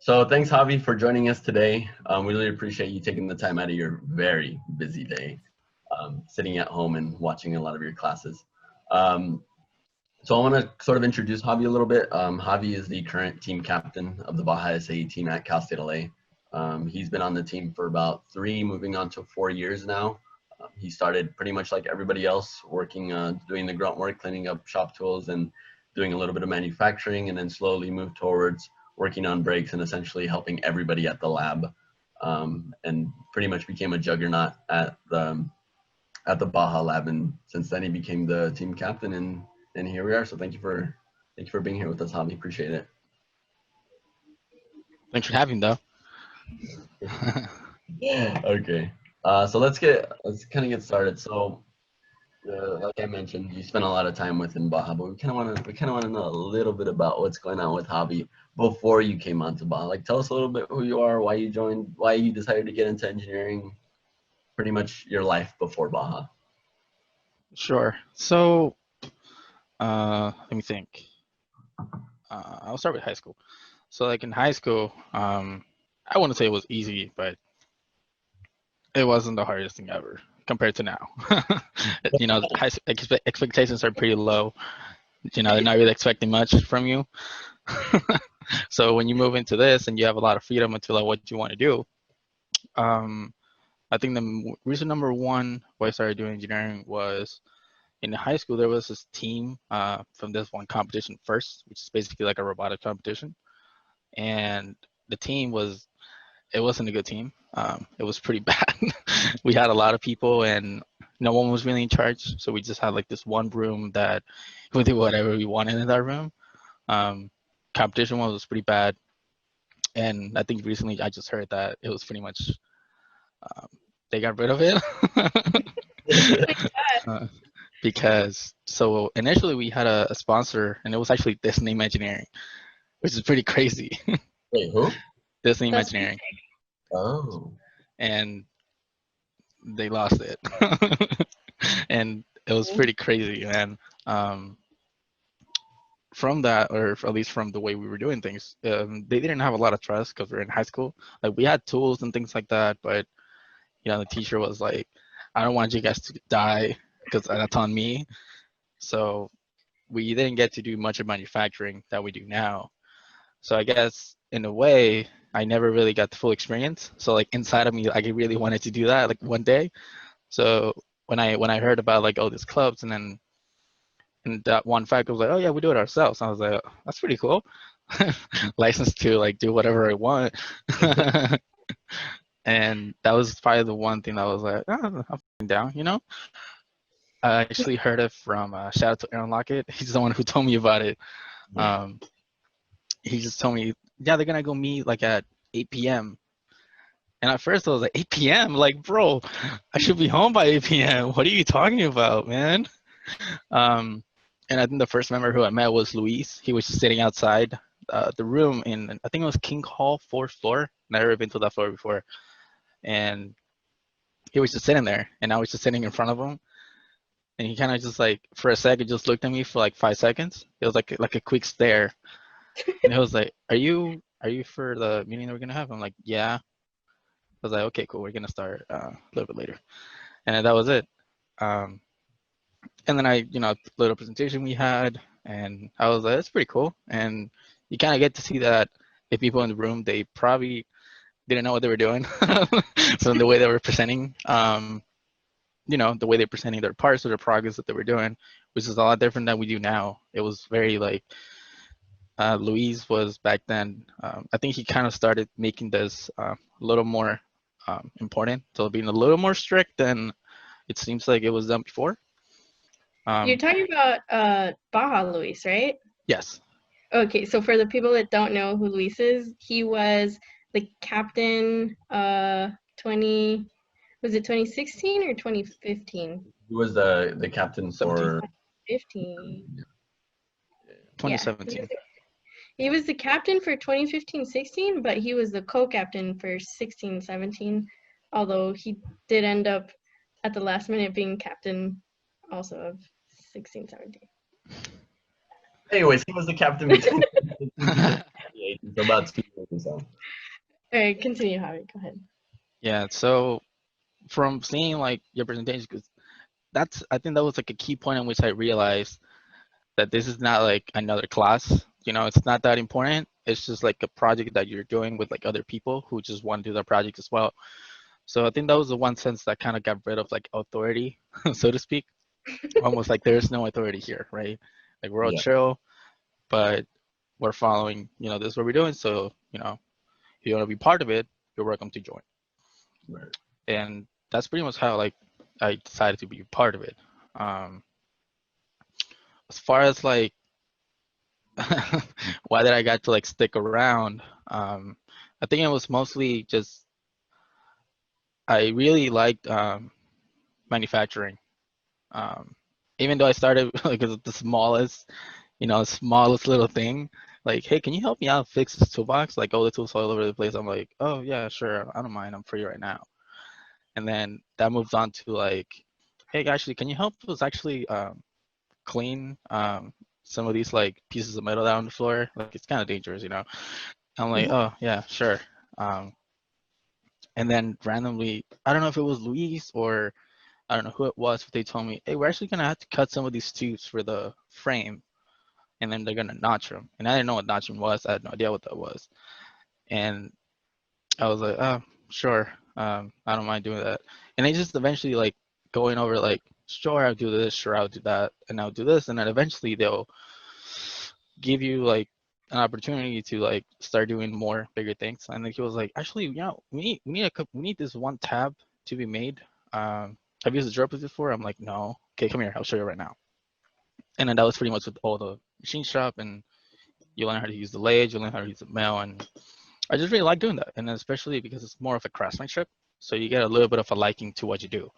So thanks, Javi, for joining us today. We really appreciate you taking the time out of your very busy day, sitting at home and watching a lot of your classes. So I want to sort of introduce Javi a little bit. Javi is the current team captain of the Baja SAE team at Cal State LA. He's been on the team for about 3, moving on to 4 years now. He started pretty much like everybody else, working, doing the grunt work, cleaning up shop tools and doing a little bit of manufacturing, and then slowly moved towards working on brakes and essentially helping everybody at the lab, and pretty much became a juggernaut at the Baja lab. And since then he became the team captain, and here we are. So thank you for being here with us, Javi. Appreciate it. Thanks for having me, though. Okay. So let's kind of get started. So like I mentioned, you spent a lot of time within Baja, but we kind of want to know a little bit about what's going on with Javi before you came onto Baja. Like, tell us a little bit who you are, why you joined, why you decided to get into engineering, pretty much your life before Baja. Sure. So, let me think. I'll start with high school. So, like in high school, I wouldn't say it was easy, but it wasn't the hardest thing ever compared to now. You know, expectations are pretty low. You know, they're not really expecting much from you. So when you move into this and you have a lot of freedom into like what you want to do, I think the reason number one why I started doing engineering was in high school there was this team from this one competition first, which is basically like a robotic competition, and the team it wasn't a good team. It was pretty bad. We had a lot of people and no one was really in charge, so we just had like this one room that we did whatever we wanted in that room. Competition was pretty bad, and I think recently I just heard that it was pretty much they got rid of it. Because so initially we had a sponsor, and it was actually this name engineering, which is pretty crazy. Wait, who? This name engineering. Oh. And they lost it. And it was pretty crazy, man. From that, or at least from the way we were doing things, they didn't have a lot of trust because we were in high school. Like, we had tools and things like that, but you know, the teacher was like, I don't want you guys to die because that's on me. So we didn't get to do much of manufacturing that we do now. So I guess in a way, I never really got the full experience. So like inside of me, I really wanted to do that like one day. So when I heard about like all these clubs, and then and that one fact was like, oh yeah, we do it ourselves. I was like, oh, that's pretty cool. License to like do whatever I want. And that was probably the one thing that was like, oh, I'm down, you know. I actually heard it from shout out to Aaron Lockett. He's the one who told me about it. He just told me, yeah, they're gonna go meet like at 8 p.m. And at first I was like, 8 p.m. Like, bro, I should be home by 8 p.m. What are you talking about, man? And I think the first member who I met was Luis. He was just sitting outside the room in, I think it was King Hall, 4th floor. Never been to that floor before. And he was just sitting there, and I was just sitting in front of him. And he kind of just like, for a second, just looked at me for like 5 seconds. It was like a quick stare. And he was like, are you for the meeting that we're going to have? I'm like, yeah. I was like, okay, cool. We're going to start a little bit later. And that was it. And then I, you know, little presentation we had, and I was like, that's pretty cool. And you kind of get to see that the people in the room, they probably didn't know what they were doing. So the way they were presenting, you know, the way they're presenting their parts or their progress that they were doing, which is a lot different than we do now. It was very like, Luis was back then, I think he kind of started making this a little more important. So being a little more strict than it seems like it was done before. You're talking about Baja Luis, right? Yes. Okay, so for the people that don't know who Luis is, he was the captain was it 2016 or 2015? He was the captain for 2015. 2017. Yeah, he was the captain for 2015-16, but he was the co-captain for 16-17. although he did end up at the last minute being captain also of 16-17. Anyways, he was the captain between 2018, so about 2 years or so. All right, continue, Javi. Go ahead. Yeah, so from seeing like your presentation, because I think that was like a key point in which I realized that this is not like another class. It's not that important. It's just like a project that you're doing with like other people who just want to do their project as well. So I think that was the one sense that kind of got rid of like authority, so to speak. Almost like there's no authority here, right? Like we're all chill, but we're following, this is what we're doing. So, if you want to be part of it, you're welcome to join. Right. And that's pretty much how like I decided to be part of it. As far as like why did I got to like stick around, I think it was mostly just I really liked manufacturing. Even though I started like as the smallest little thing, like, hey, can you help me out fix this toolbox? Like all the tools all over the place. I'm like, oh yeah, sure, I don't mind, I'm free right now. And then that moved on to like, hey, actually, can you help us actually clean some of these like pieces of metal down on the floor? Like it's kind of dangerous, I'm like, oh yeah, sure. And then randomly, I don't know if it was Luis or I don't know who it was, but they told me, hey, we're actually gonna have to cut some of these tubes for the frame, and then they're gonna notch them. And I didn't know what notching was. I had no idea what that was. And I was like, oh, sure. I don't mind doing that. And they just eventually like going over like, sure, I'll do this, sure, I'll do that, and I'll do this. And then eventually they'll give you like an opportunity to like start doing more bigger things. And then he was like, actually, we need this one tab to be made. Have you used the drill press before? I'm like, no. Okay, come here, I'll show you right now. And then that was pretty much with all the machine shop, and you learn how to use the lathe, you learn how to use the mill, and I just really like doing that. And especially because it's more of a craftsmanship, so you get a little bit of a liking to what you do,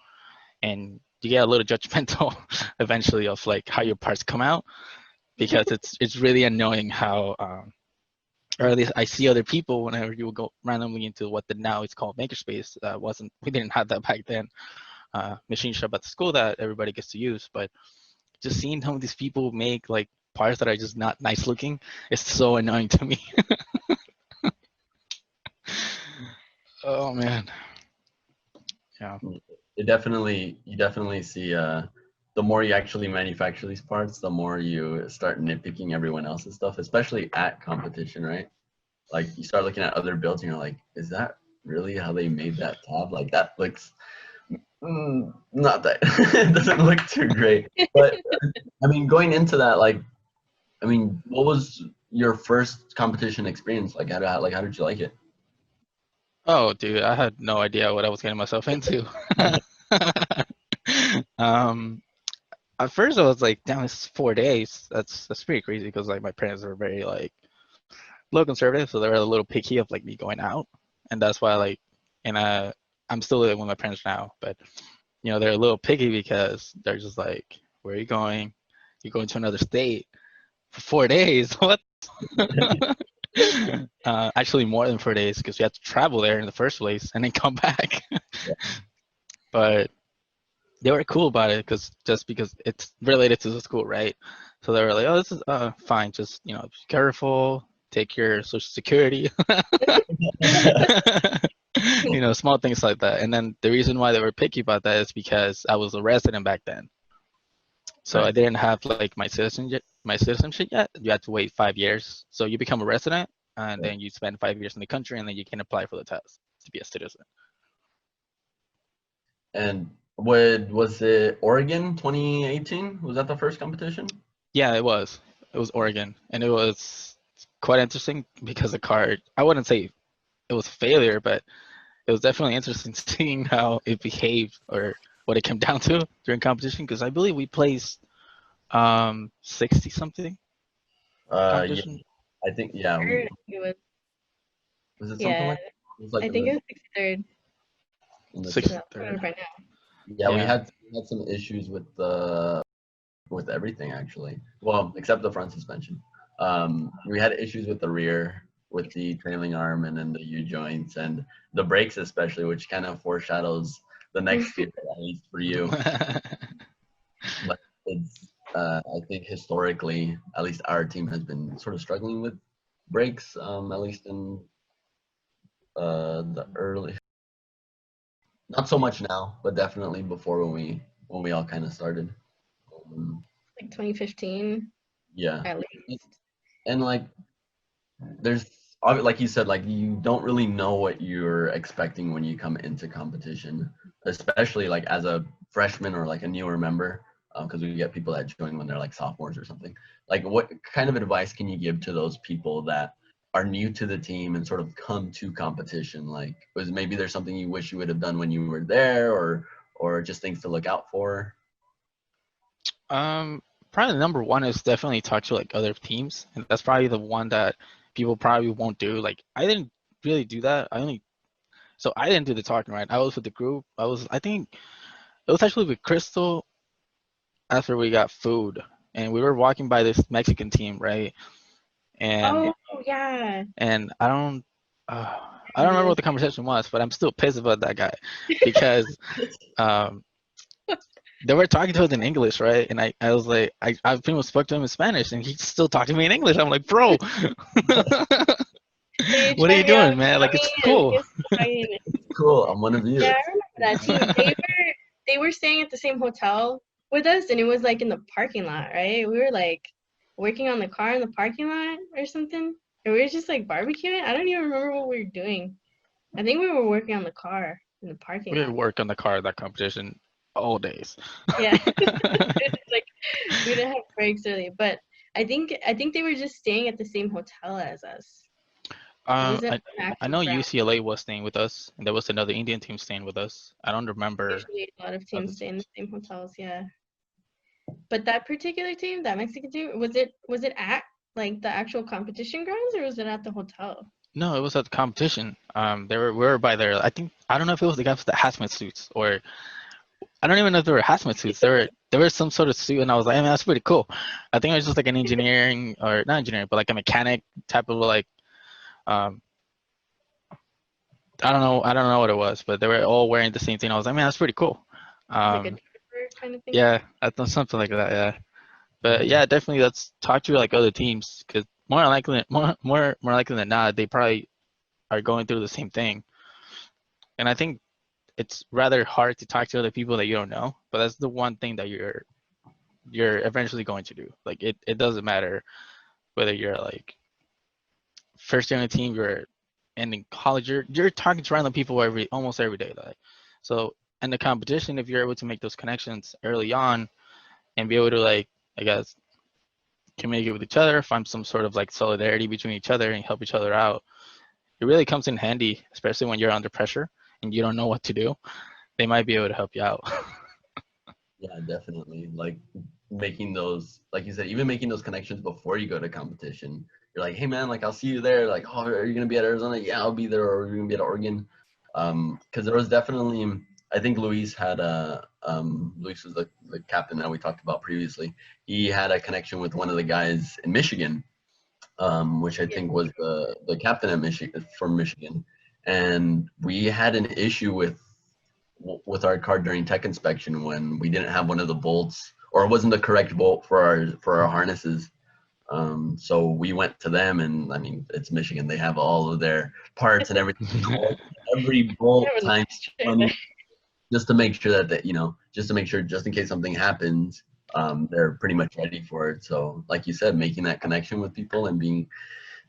and you get a little judgmental eventually of like how your parts come out, because it's really annoying how or at least I see other people whenever you will go randomly into what now is called makerspace. We didn't have that back then. Machine shop at the school that everybody gets to use, but just seeing some of these people make like parts that are just not nice looking is so annoying to me. Oh man. Yeah. You definitely see the more you actually manufacture these parts, the more you start nitpicking everyone else's stuff, especially at competition, right? Like you start looking at other builds and you're like, is that really how they made that tab? Like that looks not that it doesn't look too great. But I mean, going into that, like, I mean, what was your first competition experience? Like how did you like it? Oh, dude, I had no idea what I was getting myself into. At first I was like, damn, it's 4 days. That's pretty crazy, because like my parents were very like a little conservative, so they were a little picky of like me going out, and that's why like, and I'm still living with my parents now, but they're a little picky because they're just like, where are you going? You're going to another state for 4 days? What? Actually more than 4 days, because we had to travel there in the first place and then come back. But they were cool about it, because it's related to the school, right? So they were like, oh, this is fine, just be careful, take your social security. Small things like that. And then the reason why they were picky about that is because I was a resident back then, so I didn't have like my citizenship yet. You had to wait 5 years, so you become a resident, and then you spend 5 years in the country, and then you can apply for the test to be a citizen. And was it Oregon 2018? Was that the first competition? Yeah, it was Oregon, and it was quite interesting because the card, I wouldn't say it was a failure, but it was definitely interesting seeing how it behaved, or what it came down to during competition, because I believe we placed 60 something competition. Yeah, I think It was it something like that? It was like I think it was 63rd. 63rd. Right now. Yeah, we had some issues with everything actually. Well, except the front suspension. We had issues with the rear. with the trailing arm and then the U joints and the brakes especially, which kind of foreshadows the next year, at least for you. But it's I think historically, at least our team has been sort of struggling with brakes, at least in the early, not so much now, but definitely before when we all kind of started. Like 2015 Yeah, at least. and like there's like you said, like you don't really know what you're expecting when you come into competition, especially like as a freshman or like a newer member, because we get people that join when they're like sophomores or something. Like, what kind of advice can you give to those people that are new to the team and sort of come to competition? Like, was maybe there's something you wish you would have done when you were there, or just things to look out for? Probably the number one is definitely talk to like other teams, and that's probably the one that people probably won't do. Like I didn't really do that. I didn't do the talking, right? I was with the group. I think it was actually with Crystal after we got food, and we were walking by this Mexican team, right? And Oh yeah. and I don't remember what the conversation was, but I'm still pissed about that guy because um they were talking to us in English, right? And I was like, I pretty much spoke to him in Spanish, and he still talked to me in English. I'm like, bro, They what are tried, you yeah, doing, man? Like, me it's and cool. his Hawaiian. Cool, I'm one of Yeah, you. I remember that team. They were staying at the same hotel with us, and it was like in the parking lot, right? We were like working on the car in the parking lot or something. And we were just like barbecuing. I don't even remember what we were doing. I think we were working on the car in the parking We lot. worked on the car at that competition all days. Yeah. It's like we didn't have breaks really, but I think they were just staying at the same hotel as us. It was at I an I actual know ground. UCLA was staying with us, and there was another Indian team staying with us. I don't remember Usually a lot of teams others. stay in the same hotels, yeah. But that particular team, that Mexican team, was it at like the actual competition grounds or was it at the hotel? No, it was at the competition. We were by there. I don't know if it was the guys with the hazmat suits or I don't even know if they were hazmat suits. There was some sort of suit, and I was like, I mean, that's pretty cool. I think it was just like an engineering or not engineering, but like a mechanic type of like um I don't know what it was, but they were all wearing the same thing. I was like, man, that's pretty cool. Like a Um, driver kind of thing? yeah, I thought something like that. Yeah, but yeah, definitely let's talk to like other teams because more likely than not, they probably are going through the same thing. And I think it's rather hard to talk to other people that you don't know, but that's the one thing that you're eventually going to do. Like it doesn't matter whether you're like first year on a team, you're in college, you're talking to random people almost every day. Like so in the competition, if you're able to make those connections early on and be able to like I guess communicate with each other, find some sort of like solidarity between each other and help each other out, it really comes in handy, especially when you're under pressure and you don't know what to do. They might be able to help you out. Yeah, definitely. Like making those, like you said, even making those connections before you go to competition. You're like, hey man, like I'll see you there. Like, oh, are you gonna be at Arizona? Yeah, I'll be there. Or are you gonna be at Oregon? Because there was definitely, I think Luis had Luis was the captain that we talked about previously. He had a connection with one of the guys in Michigan, which I think was the captain at Michigan from Michigan, and we had an issue with our car during tech inspection when we didn't have one of the bolts or it wasn't the correct bolt for our harnesses. So we went to them, and I mean it's Michigan; they have all of their parts and everything. Every bolt times 20, just to make sure just to make sure, just in case something happens, they're pretty much ready for it. So, like you said, making that connection with people and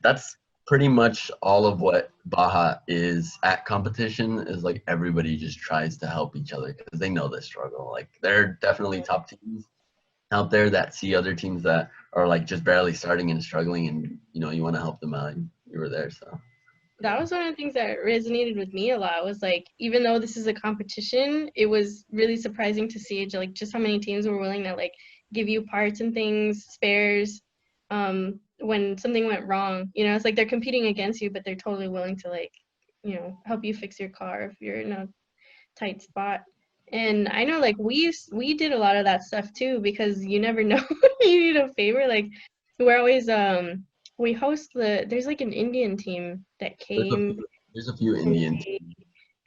that's pretty much all of what Baja is at competition is like everybody just tries to help each other because they know the struggle. Like there are definitely top teams out there that see other teams that are like just barely starting and struggling and you want to help them out and you were there. So That was one of the things that resonated with me a lot was like even though this is a competition, it was really surprising to see like just how many teams were willing to like give you parts and things, spares, when something went wrong. It's like they're competing against you, but they're totally willing to like, help you fix your car if you're in a tight spot. And I know like we did a lot of that stuff too because you never know when you need a favor. Like we're always we host there's like an Indian team that came. There's a few and Indians.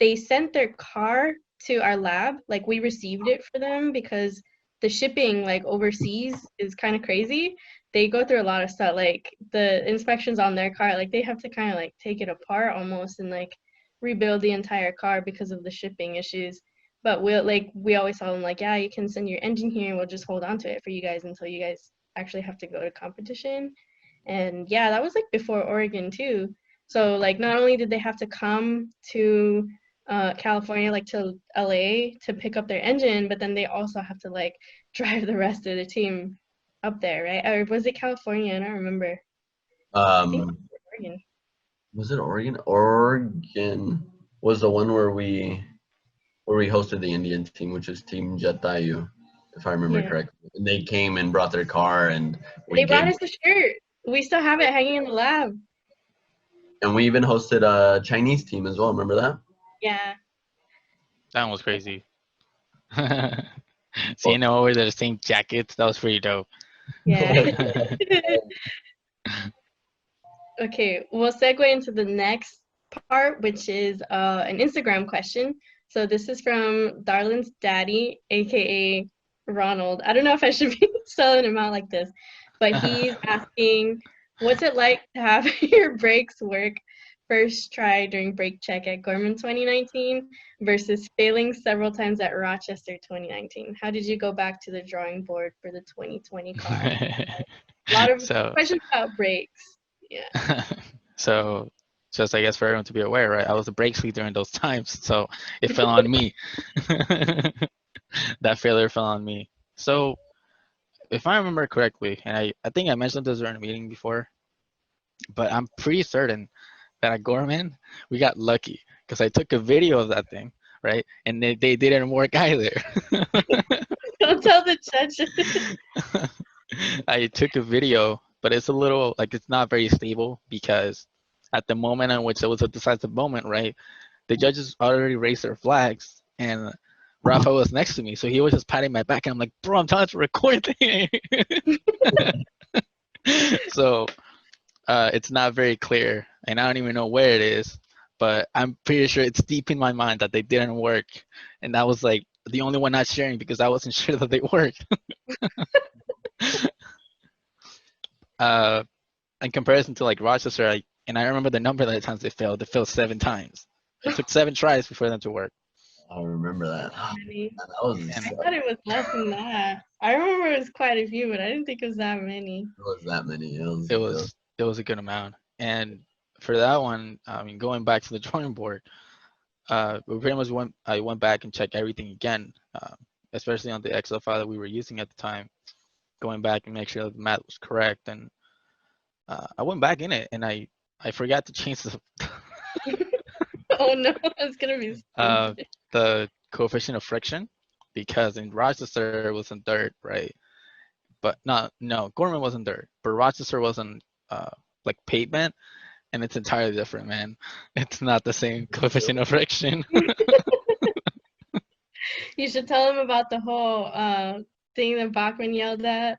they sent their car to our lab. Like we received it for them because the shipping like overseas is kind of crazy. They go through a lot of stuff. Like the inspections on their car, like they have to kind of like take it apart almost and like rebuild the entire car because of the shipping issues. But we always tell them like, yeah, you can send your engine here and we'll just hold on to it for you guys until you guys actually have to go to competition. And yeah, that was like before Oregon too. So like not only did they have to come to California, like to LA to pick up their engine, but then they also have to like drive the rest of the team up there, right? Or was it California? I don't remember. I think it was Oregon. Was it Oregon? Oregon was the one where we hosted the Indian team, which is Team Jatayu, if I remember correctly. And they came and brought their car, and they brought us a shirt. We still have it hanging in the lab. And we even hosted a Chinese team as well. Remember that? Yeah. That one was crazy. Seeing them always the same jackets, that was pretty dope. Yeah. Okay, we'll segue into the next part, which is an Instagram question. So this is from Darlin's daddy, aka Ronald. I don't know if I should be spelling him out like this, but he's asking, what's it like to have your brakes work first try during brake check at Gorman 2019 versus failing several times at Rochester 2019? How did you go back to the drawing board for the 2020 car? A lot of questions about brakes. Yeah. So just I guess for everyone to be aware, right? I was the brakes lead during those times, so it fell on me. That failure fell on me. So if I remember correctly, and I think I mentioned this during a meeting before, but I'm pretty certain that at Gorman, we got lucky because I took a video of that thing, right? And they didn't work either. Don't tell the judges. I took a video, but it's a little, like, it's not very stable because at the moment in which it was a decisive moment, right, the judges already raised their flags and Rafa was next to me. So he was just patting my back and I'm like, bro, I'm trying to record the So it's not very clear and I don't even know where it is, but I'm pretty sure it's deep in my mind that they didn't work. And that was like the only one not sharing because I wasn't sure that they worked. In comparison to like Rochester, I remember the number of the times they failed 7 times. It took 7 tries before them to work. I remember that. Really? That was I thought it was less than that. I remember it was quite a few, but I didn't think it was that many. It was that many. It was a good amount. And for that one, I mean, going back to the drawing board, we pretty much I went back and checked everything again, especially on the Excel file that we were using at the time, going back and make sure that the math was correct. And I went back in it and I forgot to change the Oh no, it's gonna be the coefficient of friction, because in Rochester it was in dirt, right? But no, Gorman wasn't dirt, but Rochester wasn't like pavement, and it's entirely different, man. It's not the same coefficient of friction. You should tell them about the whole thing that Bachman yelled at.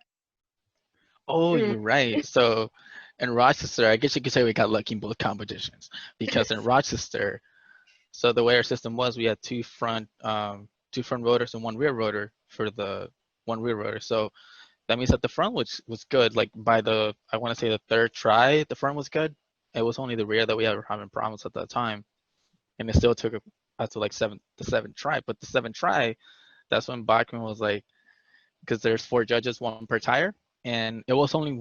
Oh, you're right. So in Rochester, I guess you could say we got lucky in both competitions, because in Rochester, so the way our system was, we had two front rotors and one rear rotor for the one rear rotor. So that means that the front was good. Like by I want to say the 3rd try, the front was good. It was only the rear that we were having problems at that time, and it still took us to like the 7th try. But the 7th try, that's when Bachman was like, because there's 4 judges, 1 per tire, and it was only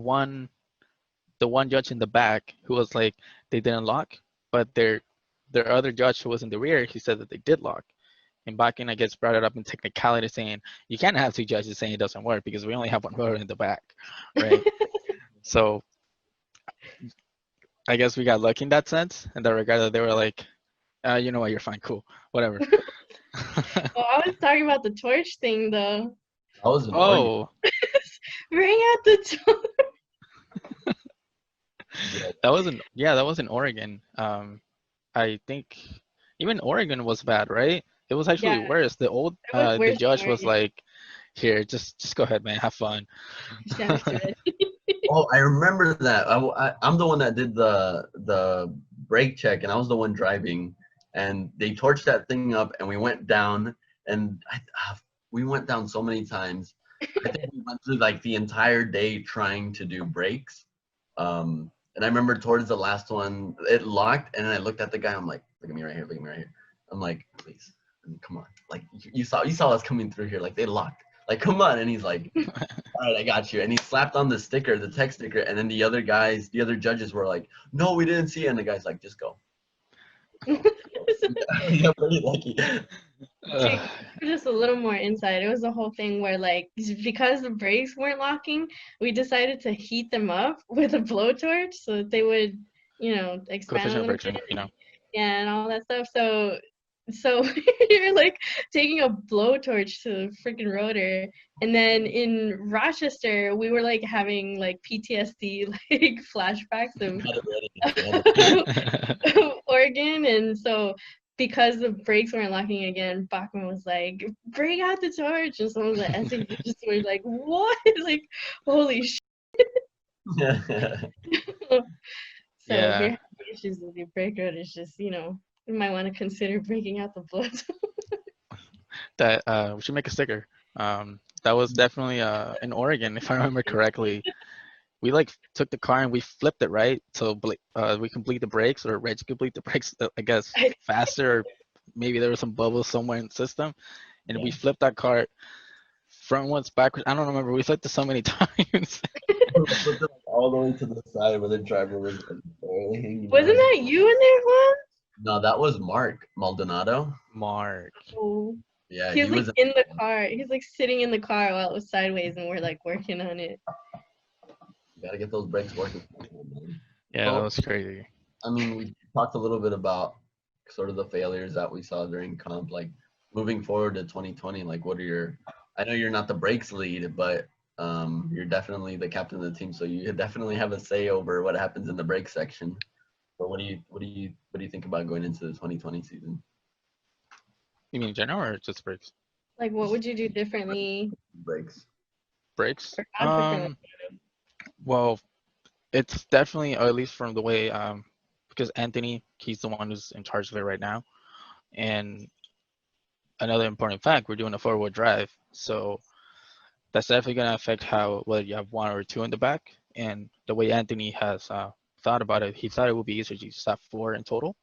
the one judge in the back who was like they didn't lock, but their other judge who was in the rear, he said that they did lock. And Bachman, I guess, brought it up in technicality, saying you can't have 2 judges saying it doesn't work because we only have 1 rotor in the back, right? So I guess we got lucky in that sense, in that regard, that they were like, you know what, you're fine, cool, whatever. Well, I was talking about the torch thing though. I was in Oregon. Bring out the torch. That was in Oregon. I think even Oregon was bad, right? It was actually worse. The judge was like, here, just go ahead, man, have fun. Oh, I remember that. I'm the one that did the brake check, and I was the one driving. And they torched that thing up, and we went down, and we went down so many times. I think we went through like the entire day trying to do brakes. And I remember towards the last one, it locked, and then I looked at the guy. I'm like, look at me right here, look at me right here. I'm like, please, come on. Like you saw us coming through here. Like they locked. Like come on. And he's like, all right, I got you. And he slapped on the sticker, the tech sticker, and then the other judges were like, no, we didn't see it. And the guy's like, just go. Yeah, pretty lucky. Okay, just a little more insight. It was the whole thing where, like, because the brakes weren't locking, we decided to heat them up with a blowtorch so that they would, expand a Coefficient of little friction, bit, and all that stuff. So you're like taking a blowtorch to the freaking rotor, and then in Rochester, we were like having like PTSD like flashbacks of Oregon, and so because the brakes weren't locking again, Bachman was like, "Bring out the torch," and some of the SAs just were like, "What?" Like, holy shit. So if you're Yeah, having issues with your brake rotor, it's just you might want to consider breaking out the blood. that we should make a sticker. That was definitely in Oregon, if I remember correctly. We like took the car and we flipped it, right? So we complete the brakes, or Reg complete the brakes, I guess, faster. Or maybe there was some bubbles somewhere in the system, and we flipped that car frontwards, backwards. I don't remember. We flipped it so many times. All the way to the side where the driver was barely hanging Wasn't on. that you in there, Juan? No, that was Mark Maldonado. Mark. Oh. Yeah, He was like in the car. He's like sitting in the car while it was sideways, and we're like working on it. You gotta get those brakes working. Yeah, So, that was crazy. I mean, we talked a little bit about sort of the failures that we saw during comp. Like moving forward to 2020, like what are your? I know you're not the brakes lead, but you're definitely the captain of the team, so you definitely have a say over what happens in the brake section. But what do you think about going into the 2020 season? You mean in general or just brakes? Like, what would you do differently? Brakes. Brakes. Or not differently? Well, it's definitely, or at least from the way, because Anthony, he's the one who's in charge of it right now. And another important fact, we're doing a four-wheel drive, so that's definitely going to affect how, whether you have one or two in the back. And the way Anthony has thought about it, he thought it would be easier to just have four in total,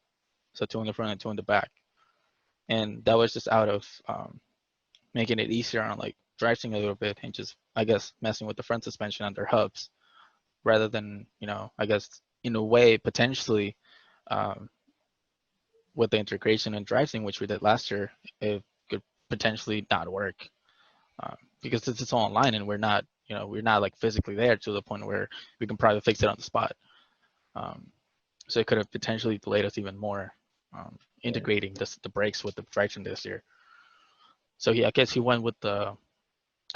so two in the front and two in the back. And that was just out of making it easier on like driving a little bit, and just, I guess, messing with the front suspension and their hubs, rather than, I guess, in a way, potentially, with the integration and driving, which we did last year, it could potentially not work, because it's all online, and we're not like physically there to the point where we can probably fix it on the spot. So it could have potentially delayed us even more, integrating the brakes with the traction this year. So I guess he went with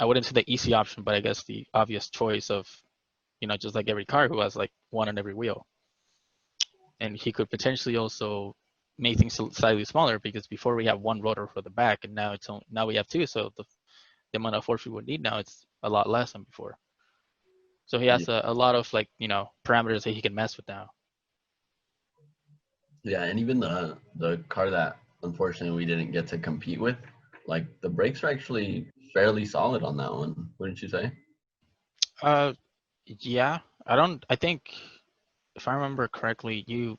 I wouldn't say the easy option, but I guess the obvious choice of, just like every car who has like one on every wheel. And he could potentially also make things slightly smaller, because before we have one rotor for the back, and now we have two. So the amount of force we would need now, it's a lot less than before. So he has a lot of like, parameters that he can mess with now. Yeah, and even the car that unfortunately we didn't get to compete with, like the brakes are actually fairly solid on that one, wouldn't you say? Yeah, I think, if I remember correctly, you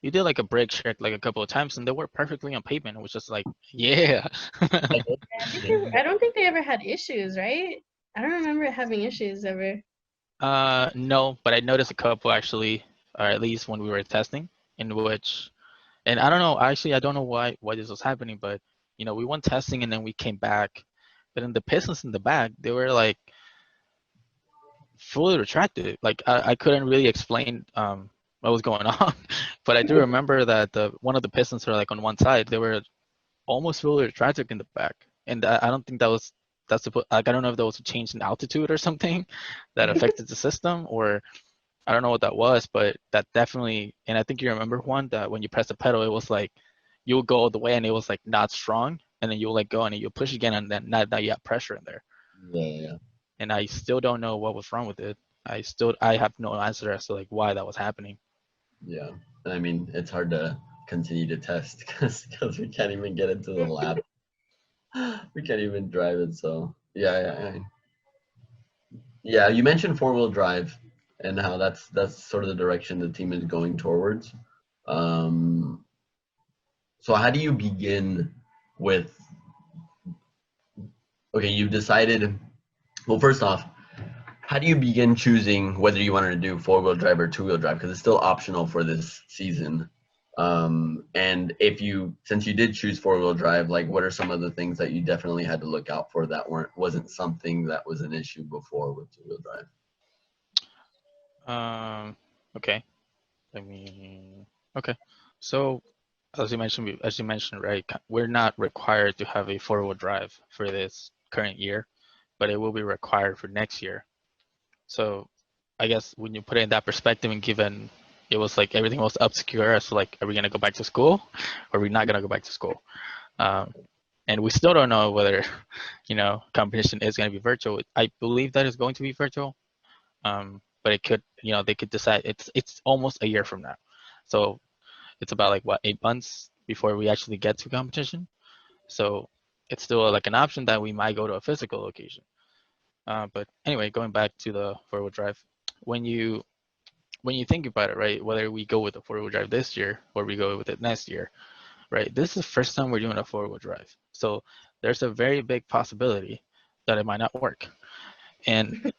did like a brake check like a couple of times, and they were perfectly on pavement. It was just like, yeah. I don't think they ever had issues, right? I don't remember having issues ever. No, but I noticed a couple actually, or at least when we were testing, in which, and I don't know, actually, I don't know why this was happening, but we went testing and then we came back, but in the pistons in the back, they were like fully retracted. Like I couldn't really explain what was going on, but I do remember that one of the pistons are like on one side, they were almost fully retracted in the back, and I don't think that's like, I don't know if there was a change in altitude or something that affected the system, or I don't know what that was, but that definitely, and I think you remember one that when you press the pedal, it was like you would go all the way and it was like not strong, and then you'll let go and you push again, and then now you have pressure in there. Yeah. And I still don't know what was wrong with it. I have no answer as to like why that was happening. Yeah, and I mean it's hard to continue to test because we can't even get into the lab. We can't even drive it. So yeah. You mentioned four-wheel drive and how that's sort of the direction the team is going towards. Um, so how do you begin with? Okay, you've decided. Well, first off, how do you begin choosing whether you wanted to do four-wheel drive or two-wheel drive? Because it's still optional for this season. And since you did choose four-wheel drive, like what are some of the things that you definitely had to look out for that wasn't something that was an issue before with two-wheel drive? Okay. I mean, okay. So as you mentioned, right, we're not required to have a four-wheel drive for this current year, but it will be required for next year. So I guess when you put it in that perspective and given it was like everything was obscure as to like, are we gonna go back to school or are we not gonna go back to school? And we still don't know whether, competition is gonna be virtual. I believe that it's going to be virtual. But it could, they could decide it's almost a year from now. So it's about like what, 8 months before we actually get to competition. So it's still like an option that we might go to a physical location. But anyway, going back to the four-wheel drive, when you think about it, right, whether we go with the four-wheel drive this year or we go with it next year, right, this is the first time we're doing a four-wheel drive. So there's a very big possibility that it might not work. And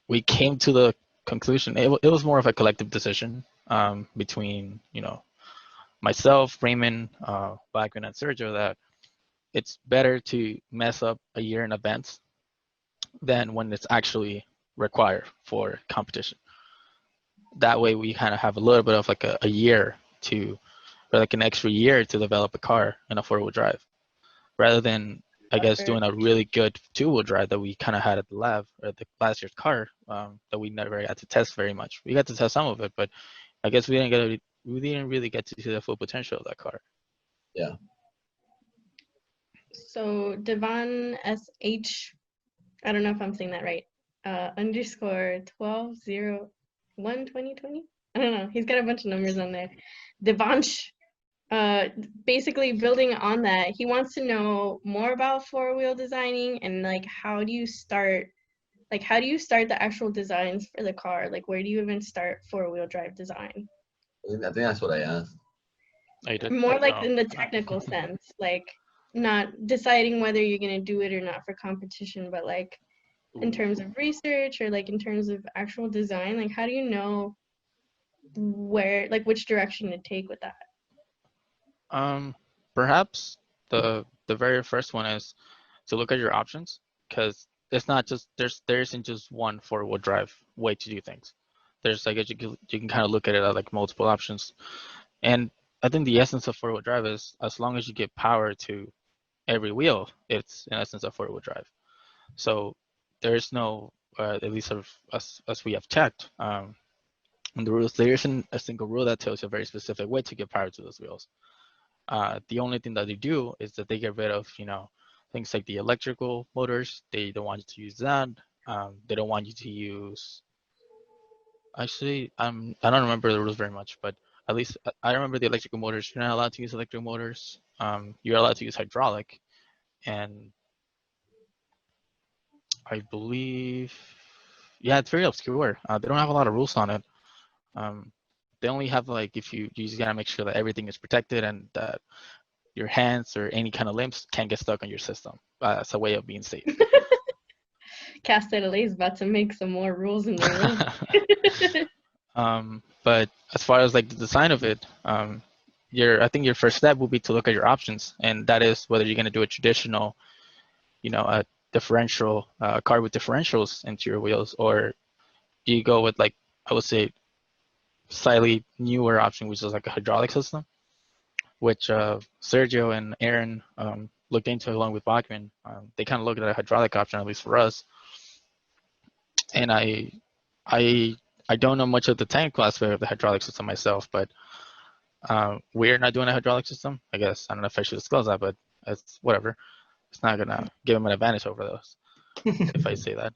we came to the conclusion, it was more of a collective decision between, myself, Raymond, Blackman, and Sergio, that it's better to mess up a year in advance than when it's actually required for competition. That way we kind of have a little bit of like a year or like an extra year to develop a car in a four-wheel drive, rather than I guess doing a really good two-wheel drive that we kind of had at the lab or the last year's car that we never got to test very much. We got to test some of it, but I guess we didn't really get to see the full potential of that car. Yeah. So Devon SH, I don't know if I'm saying that right. Underscore 12012020. I don't know. He's got a bunch of numbers on there. Devansh, basically building on that, he wants to know more about four-wheel designing and like how do you start the actual designs for the car? Like where do you even start four-wheel drive design? I think that's what I asked. More like in the technical sense, like not deciding whether you're going to do it or not for competition, but like in terms of research or like in terms of actual design, like how do you know which direction to take with that? Perhaps the very first one is to look at your options, because it's not just there isn't just one four-wheel drive way to do things. There's like you can kind of look at it at like multiple options, and I think the essence of four-wheel drive is as long as you get power to every wheel, it's in essence a four-wheel drive. So there's no, at least as we have checked, in the rules, there isn't a single rule that tells you a very specific way to get power to those wheels. The only thing that they do is that they get rid of, things like the electrical motors. They don't want you to use that. They don't want you to use. Actually, I don't remember the rules very much, but at least I remember the electrical motors. You're not allowed to use electric motors. You're allowed to use hydraulic, and I believe, yeah, it's very obscure. They don't have a lot of rules on it. They only have like if you just gotta make sure that everything is protected and that your hands or any kind of limbs can't get stuck on your system. It's a way of being safe. Castellet is about to make some more rules in the room. But as far as like the design of it, I think your first step will be to look at your options, and that is whether you're gonna do a traditional, a differential car with differentials into your wheels, or do you go with like I would say slightly newer option, which is like a hydraulic system, which Sergio and Aaron looked into along with Bachman. They kind of looked at a hydraulic option, at least for us. And I don't know much of the technical aspect of the hydraulic system myself, but we're not doing a hydraulic system. I guess I don't know if I should disclose that, but it's whatever. It's not gonna give them an advantage over those if I say that.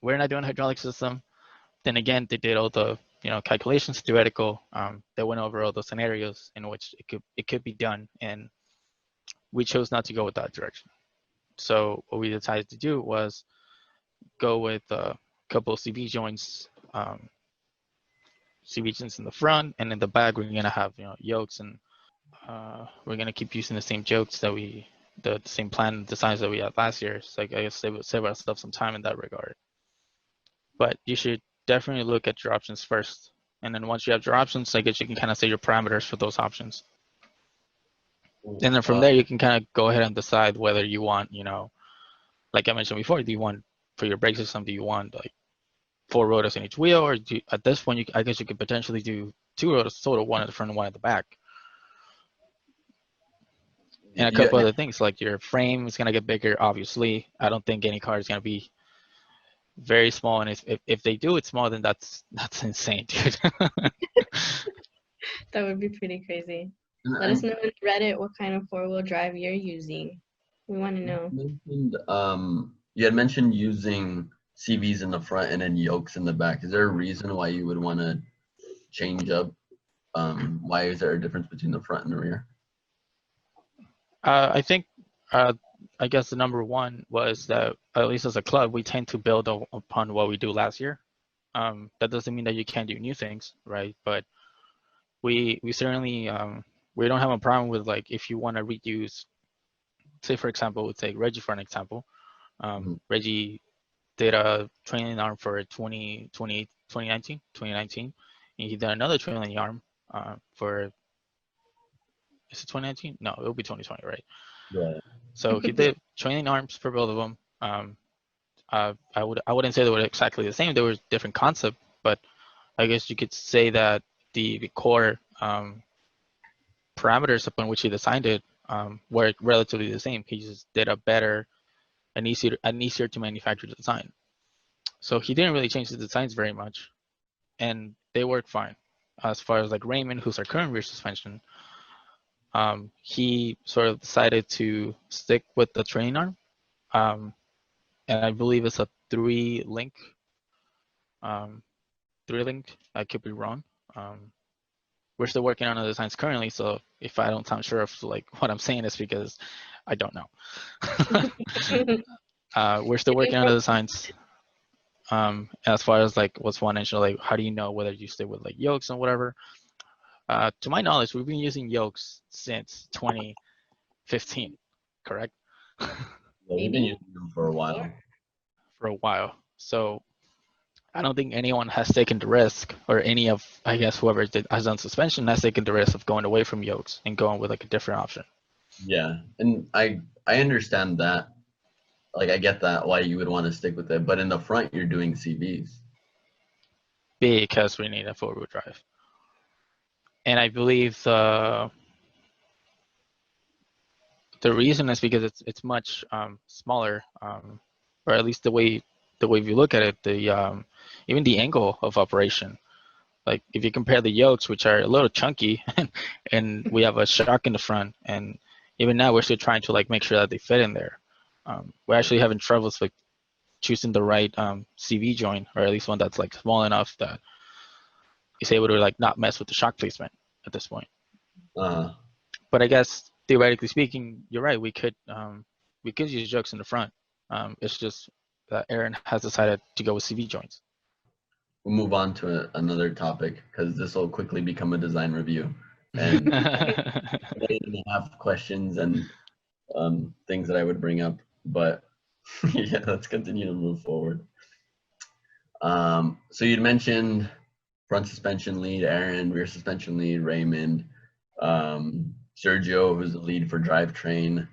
We're not doing a hydraulic system. then again, they did all the calculations, theoretical. They went over all the scenarios in which it could be done, and we chose not to go with that direction. So what we decided to do was go with a couple of CV joints, CV joints in the front, and in the back we're gonna have yokes, and we're gonna keep using the same jokes that the same plan designs that we had last year. So I guess save ourselves some time in that regard. But you should definitely look at your options first, and then once you have your options, I guess you can kind of set your parameters for those options. And then from there, you can kind of go ahead and decide whether you want, like I mentioned before, do you want for your brake system, do you want like 4 rotors in each wheel, or at this point, I guess you could potentially do 2 rotors total, one at the front and one at the back. And a couple other things, like your frame is going to get bigger, obviously. I don't think any car is going to be very small, and if they do it small, then that's insane, dude. That would be pretty crazy. Let us know in Reddit what kind of 4-wheel drive you're using. We want to know. You had mentioned using CVs in the front and then yokes in the back. Is there a reason why you would want to change up? Why is there a difference between the front and the rear? I think, I guess the number one was that, at least as a club, we tend to build upon what we do last year. That doesn't mean that you can't do new things, right? But we certainly, we don't have a problem with, like, if you want to reuse, say, for example, we'll take Reggie for an example. Reggie did a training arm for 2019, and he did another training arm for, is it 2019? No, it'll be 2020, right? Right. So he did training arms for both of them. I wouldn't say they were exactly the same. They were different concept, but I guess you could say that the core parameters upon which he designed it were relatively the same. He just did a better and easier to manufacture design. So he didn't really change the designs very much, and they work fine. As far as like Raymond, who's our current rear suspension, he sort of decided to stick with the training arm, and I believe it's a 3-link. I could be wrong. We're still working on the designs currently, so if I don't sound sure of like what I'm saying, is because I don't know. We're still working on the designs. As far as like what's one inch, like how do you know whether you stay with like yokes and whatever? To my knowledge, we've been using yokes since 2015, correct? Yeah, we've been using them for a while. For a while. So I don't think anyone has taken the risk, or any of, I guess, whoever has done suspension has taken the risk of going away from yokes and going with like a different option. Yeah, and I understand that. Like, I get that, why you would want to stick with it. But in the front, you're doing CVs. Because we need a 4-wheel drive. And I believe the reason is because it's much smaller, or at least the way you look at it, even the angle of operation. Like if you compare the yokes, which are a little chunky, and we have a shock in the front, and even now we're still trying to like make sure that they fit in there. We're actually having troubles with choosing the right CV joint, or at least one that's like small enough that is able to like not mess with the shock placement at this point. But I guess theoretically speaking, you're right. We could use jokes in the front. It's just that Aaron has decided to go with CV joints. We'll move on to another topic, because this will quickly become a design review, and I have questions and things that I would bring up. But yeah, let's continue to move forward. So you'd mentioned front suspension lead Aaron, rear suspension lead Raymond, Sergio, who's the lead for drivetrain.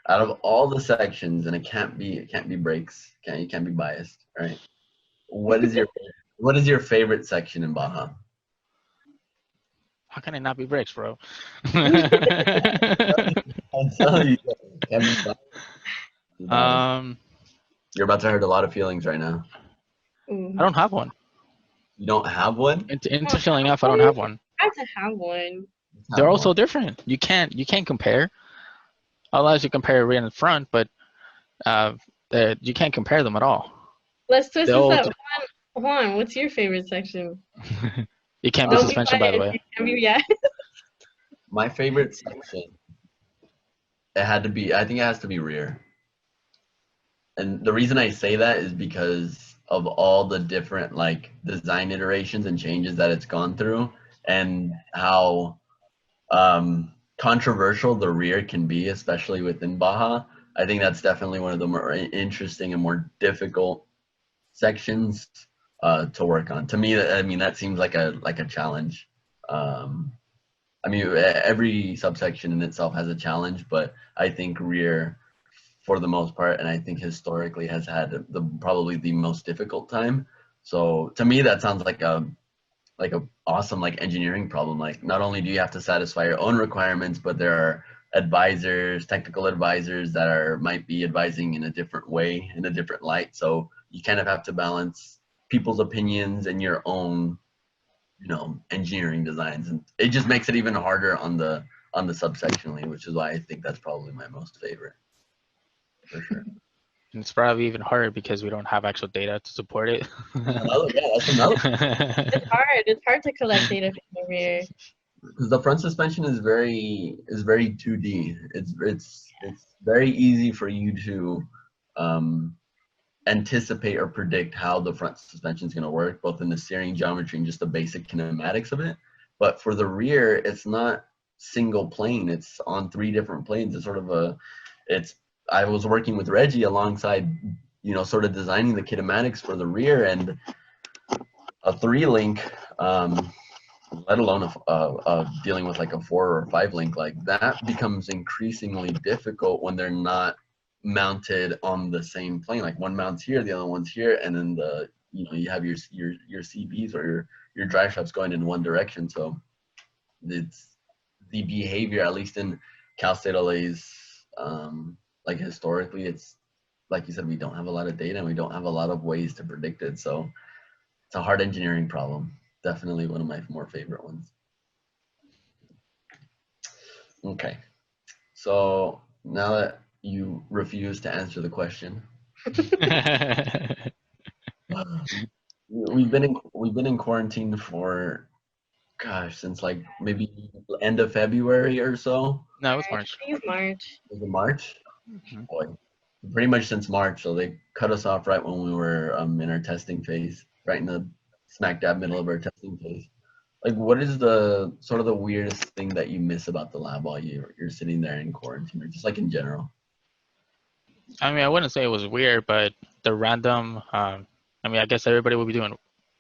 Out of all the sections, and it can't be brakes, you can't be biased, right? What is your favorite section in Baja? How can it not be brakes, bro? I'm telling you, you're about to hurt a lot of feelings right now. I don't have one. You don't have one? Interestingly enough, I don't have one. I have to have one. They're all so different. You can't compare. Otherwise, you compare rear and front, but you can't compare them at all. Let's twist this up. Juan, what's your favorite section? It can't be Don't be suspension, by the biased. way. Can be, yeah. My favorite section, it had to be, I think it has to be rear. And the reason I say that is because of all the different like design iterations and changes that it's gone through, and how controversial the rear can be, especially within Baja. I think that's definitely one of the more interesting and more difficult sections to work on. To me, I mean, that seems like a challenge. I mean, every subsection in itself has a challenge, but I think rear, for the most part, and I think historically has had probably the most difficult time. So to me, that sounds like a awesome like engineering problem. Like, not only do you have to satisfy your own requirements, but there are advisors, technical advisors that might be advising in a different way, in a different light. So you kind of have to balance people's opinions and your own, engineering designs, and it just makes it even harder on the subsectionally, which is why I think that's probably my most favorite, for sure. And it's probably even harder because we don't have actual data to support it. That's another. It's hard to collect data from the rear. Because the front suspension is very 2D. It's very easy for you to anticipate or predict how the front suspension is going to work, both in the steering geometry and just the basic kinematics of it. But for the rear, it's not single plane. It's on 3 different planes. It's sort of I was working with Reggie alongside, sort of designing the kinematics for the rear, and a 3-link, let alone dealing with like a 4 or 5-link, like that becomes increasingly difficult when they're not mounted on the same plane. Like one mounts here, the other one's here, and then you have your CBs or your drive shafts going in one direction. So it's the behavior, at least in Cal State LA's, like historically, it's like you said, we don't have a lot of data and we don't have a lot of ways to predict it. So it's a hard engineering problem. Definitely one of my more favorite ones. Okay, so now that you refuse to answer the question, we've been in quarantine for, gosh, since like maybe end of February or so. No, it was March. I think it's March. Was it March? Mm-hmm. Boy, pretty much since March. So they cut us off right when we were in our testing phase, right in the smack dab middle of our testing phase. Like, what is the sort of the weirdest thing that you miss about the lab while you're sitting there in quarantine, or just like in general? I mean, I wouldn't say it was weird, but the random, I mean, I guess everybody would be doing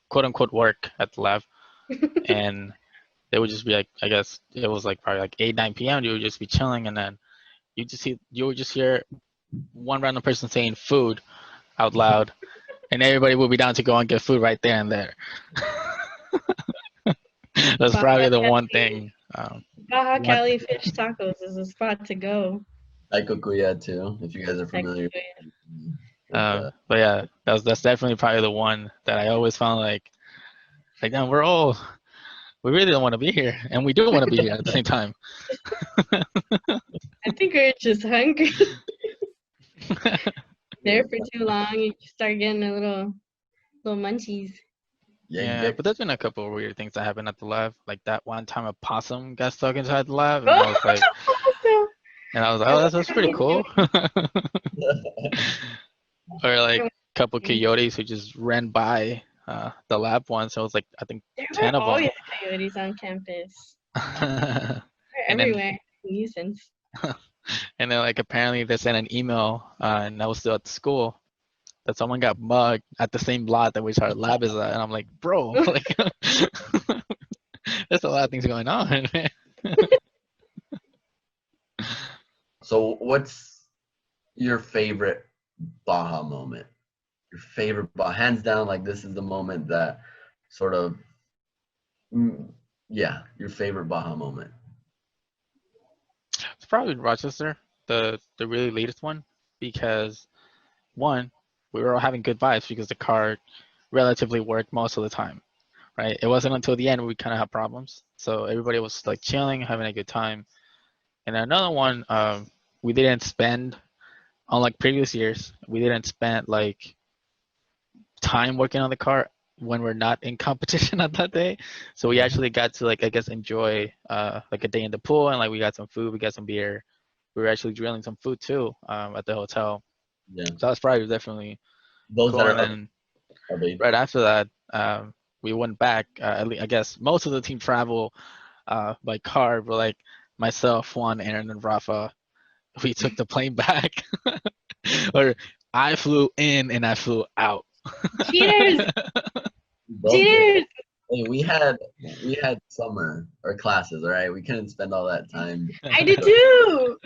quote unquote work at the lab, and they would just be like, I guess it was like probably like 8, 9 p.m. You would just be chilling, and then you would just hear one random person saying food out loud, and everybody would be down to go and get food right there and there. That's probably the one thing. Baja Cali fish tacos is a spot to go. Like Kukuya too, if you guys are familiar. But yeah, that's definitely probably the one that I always found like damn, we really don't want to be here, and we do want to be here at the same time. I think we're just hungry. There for too long, you start getting a little munchies. Yeah, but there's been a couple of weird things that happened at the lab. Like that one time a possum got stuck inside the lab, and I was like, oh, that's pretty cool. Or like a couple coyotes who just ran by the lab once. So it was like, I think there 10 of them. Always coyotes on campus. They're everywhere. Nuisance. And then like apparently they sent an email, and I was still at the school, that someone got mugged at the same lot that which our lab is at, and I'm like, bro, like, there's a lot of things going on. So what's your favorite Baja moment? Your favorite Baja, hands down, like this is the moment that sort of, your favorite Baja moment. It's probably Rochester, the really latest one, because one, we were all having good vibes because the car relatively worked most of the time, right? It wasn't until the end we kind of had problems. So everybody was like chilling, having a good time. And another one, we didn't spend, unlike previous years, we didn't spend like time working on the car when we're not in competition at that day. So we actually got to like I guess enjoy like a day in the pool, and like we got some food, we got some beer. We were actually drilling some food too at the hotel. Yeah. So that's probably definitely Those cool. that And are then of age. right after that, we went back. I guess most of the team travel by car, but like myself, Juan, Aaron, and Rafa, we took the plane back. Or I flew in and I flew out. Cheaters! We both did. Cheaters! Hey, we had summer or classes, all right? We couldn't spend all that time. I did too.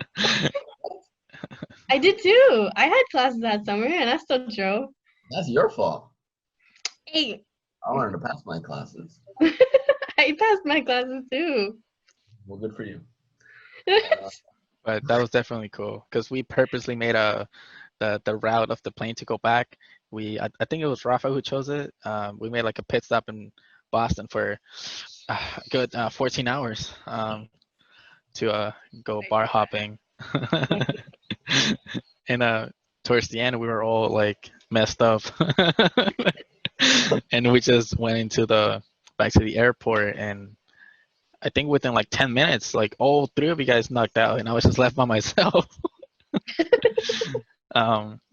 I did too. I had classes that summer and I still drove. That's your fault. Hey, I wanted to pass my classes. I passed my classes too. Well, good for you. But that was definitely cool because we purposely made the route of the plane to go back. I think it was Rafa who chose it. We made like a pit stop in Boston for a good 14 hours to go bar hopping. And towards the end we were all like messed up. And we just went into back to the airport, and I think within like 10 minutes, like all three of you guys knocked out, and I was just left by myself.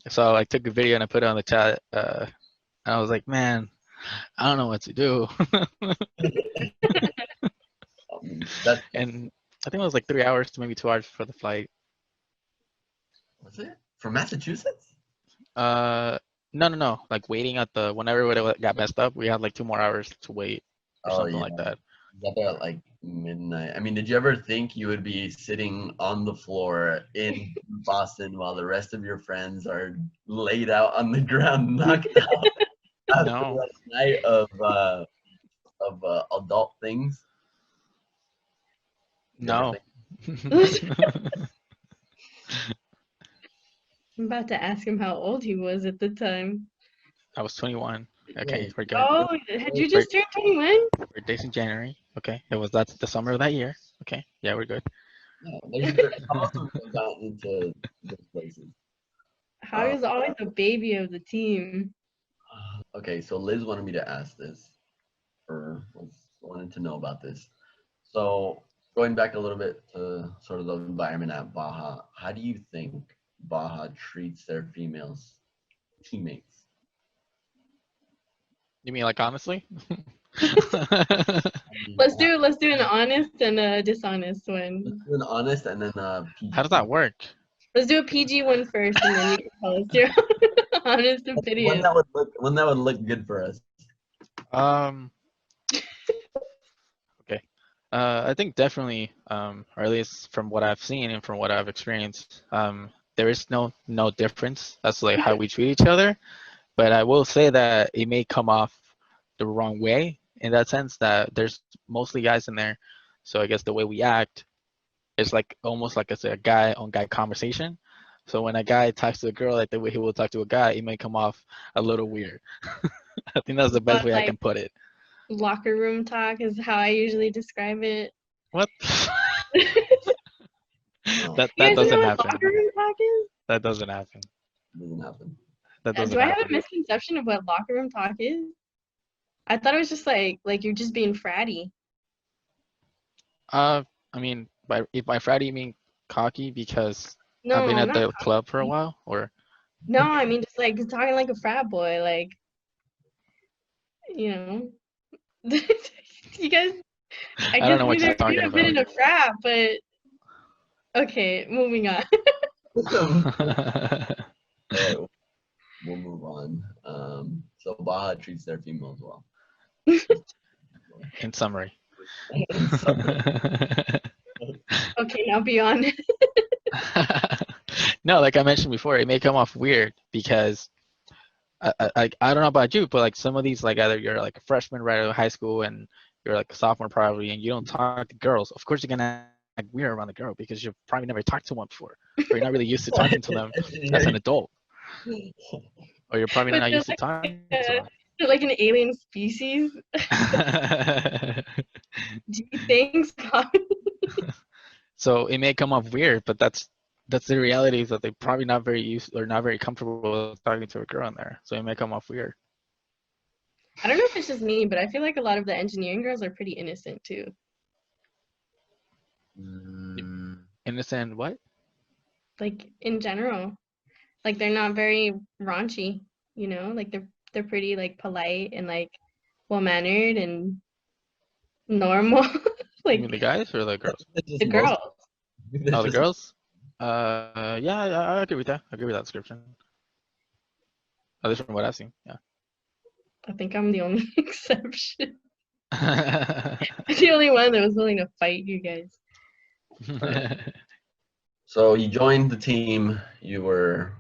So I took a video and I put it on the chat. And I was like, man, I don't know what to do. And I think it was like 3 hours to maybe 2 hours for the flight. Was it from Massachusetts? No. Like waiting at when everybody got messed up, we had like 2 more hours to wait or something like that. Got there at like midnight. I mean, did you ever think you would be sitting on the floor in Boston while the rest of your friends are laid out on the ground, knocked out after No. a night of adult things? No. I'm about to ask him how old he was at the time. I was 21. Okay, Wait. we're good. Oh, had you just turned 21? Birthday's in January. Okay, that's the summer of that year. Okay, yeah, we're good. Yeah, there's also gotten into those places. Javi was always the baby of the team. Okay, so Liz wanted me to ask this, or wanted to know about this. So going back a little bit to sort of the environment at Baja, how do you think Baja treats their females teammates? You mean like honestly? Let's do an honest and a dishonest one. Let's do an honest and then PG. How does that work? Let's do a PG one first, and then you can tell us your honest opinion. One that would look good for us. Okay. I think definitely, or at least from what I've seen and from what I've experienced, there is no difference as to like how we treat each other. But I will say that it may come off the wrong way in that sense that there's mostly guys in there. So I guess the way we act is like almost like it's a guy on guy conversation. So when a guy talks to a girl like the way he will talk to a guy, it may come off a little weird. I think that's the best way I can put it. Locker room talk is how I usually describe it. What? That You guys doesn't know what happen. locker room talk is? That doesn't happen. Doesn't happen. That doesn't Do I happen. have a misconception of what locker room talk is? I thought it was just like you're just being fratty. I mean, by Friday you mean cocky because No, I've been at not the cocky. club for a while, or No, I mean just like talking like a frat boy, like you know. You guys, I don't know what guess you're we've talking never been in about. a frat, but okay, moving on. Alright, we'll move on. So Baja treats their females well. In summary. Okay, now be honest. No, like I mentioned before, it may come off weird because I don't know about you, but like some of these, like either you're like a freshman right out of high school and you're like a sophomore probably, and you don't talk to girls. Of course, you're gonna act weird around the girl because you've probably never talked to one before, or you're not really used to talking to them as an adult, or you're probably But not they're used to talking to them. they're like an alien species. Gee, thanks, God. So it may come off weird, but that's the reality, is that they're probably not very used or not very comfortable with talking to a girl in there. So it may come off weird. I don't know if it's just me, but I feel like a lot of the engineering girls are pretty innocent too. Innocent what? Like in general, like they're not very raunchy, you know, like they're pretty like polite and like well mannered and normal. You mean Like the guys or the girls? the girls. Oh, the girls? Yeah, I agree with that. I agree with that description. At least from what I've seen, yeah. I think I'm the only exception. The only one that was willing to fight you guys. So you joined the team. You were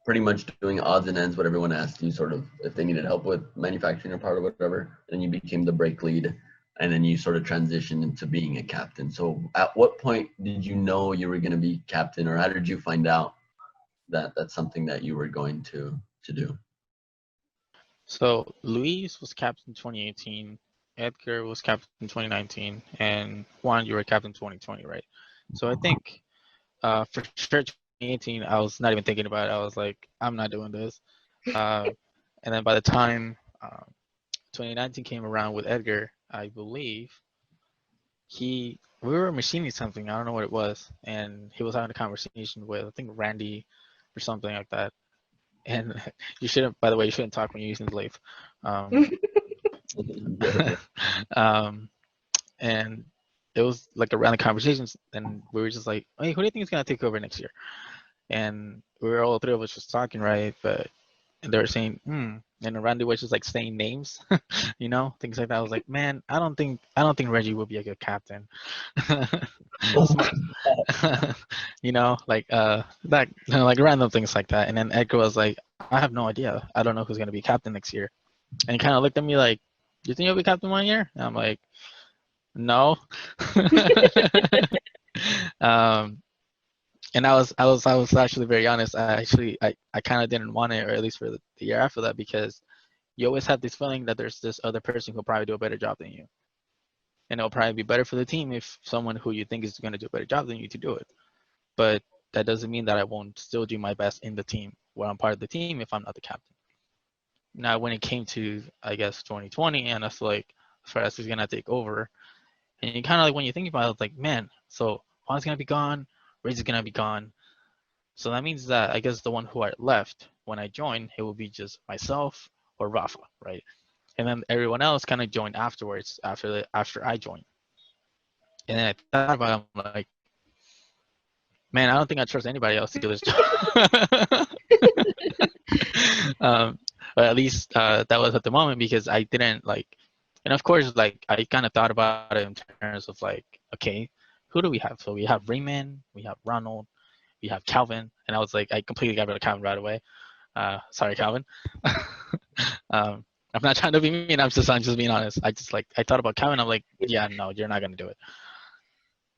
pretty much doing odds and ends, what everyone asked you, sort of, if they needed help with manufacturing a part or whatever. And you became the brake lead, and then you sort of transitioned into being a captain. So at what point did you know you were going to be captain, or how did you find out that that's something that you were going to do? So Luis was captain 2018, Edgar was captain 2019, and Juan, you were captain 2020, right? So I think for sure 2018, I was not even thinking about it. I was like, I'm not doing this. And then by the time 2019 came around with Edgar, I believe we were machining something. I don't know what it was, and he was having a conversation with I think Randy or something like that. And you shouldn't. By the way, you shouldn't talk when you're using the lathe. And it was like around the conversations, and we were just like, "Hey, who do you think is gonna take over next year?" And we were all three of us just talking, right? But and they were saying, and Randy was just like saying names, you know, things like that. I was like, man, I don't think Reggie would be a good captain. You know, like that, you know, like random things like that. And then Edgar was like, I have no idea. I don't know who's gonna be captain next year. And he kind of looked at me like, you think you'll be captain 1 year? And I'm like, no. And I was actually very honest. I kind of didn't want it, or at least for the year after that, because you always have this feeling that there's this other person who'll probably do a better job than you, and it'll probably be better for the team if someone who you think is going to do a better job than you to do it. But that doesn't mean that I won't still do my best in the team where I'm part of the team if I'm not the captain. Now, when it came to, I guess, 2020, and it's like, Fred is gonna take over, and you kind of like when you think about it, it's like, man, so Juan's gonna be gone, Ray's gonna be gone. So that means that I guess the one who I left when I joined, it will be just myself or Rafa, right? And then everyone else kind of joined afterwards after I joined. And then I thought about it, I'm like, man, I don't think I trust anybody else to do this job. But at least that was at the moment, because I didn't like, and of course, like I kind of thought about it in terms of like, okay, who do we have? So we have Raymond, we have Ronald, we have Calvin, and I was like, I completely got rid of Calvin right away. Sorry, Calvin. I'm not trying to be mean. I'm just being honest. I thought about Calvin. I'm like, yeah, no, you're not gonna do it.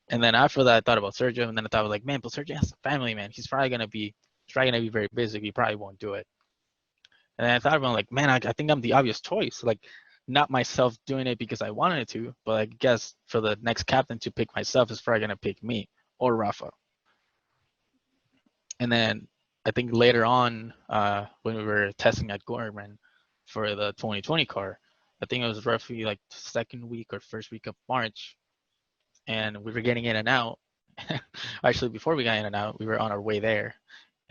And then after that, I thought about Sergio, and then I thought, like, man, but Sergio has a family, man. He's probably gonna be very busy. He probably won't do it. And then I thought about, like, man, I think I'm the obvious choice. Like, not myself doing it because I wanted to, but I guess for the next captain to pick myself is probably gonna pick me or Rafa. And then I think later on, when we were testing at Gorman for the 2020 car, I think it was roughly like the second week or first week of March, and we were getting in and out. Actually, before we got in and out, we were on our way there,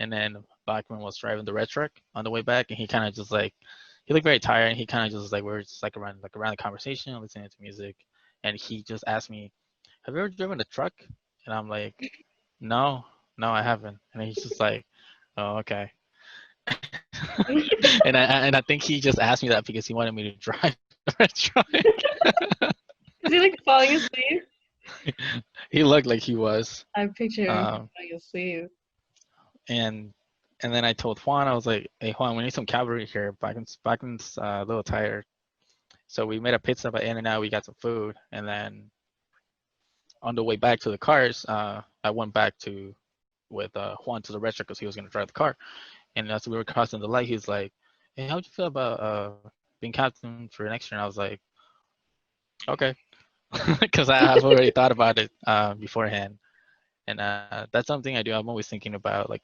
and then Bachman was driving the red truck on the way back, and he kind of just like, he looked very tired, and he kind of just like, we were just like around the conversation, listening to music, and he just asked me, "Have you ever driven a truck?" And I'm like, "No, no, I haven't." And he's just like, "Oh, okay." and I think he just asked me that because he wanted me to drive the red truck. Is he like falling asleep? He looked like he was. I picture him falling asleep. And then I told Juan, I was like, "Hey Juan, we need some cavalry here. Bacon's a little tired." So we made a pit stop at In-N-Out. We got some food, and then on the way back to the cars, I went back with Juan to the restaurant because he was gonna drive the car. And as we were crossing the light, he's like, "Hey, how'd you feel about being captain for next year?" And I was like, "Okay," because I've already thought about it beforehand. And that's something I do. I'm always thinking about, like,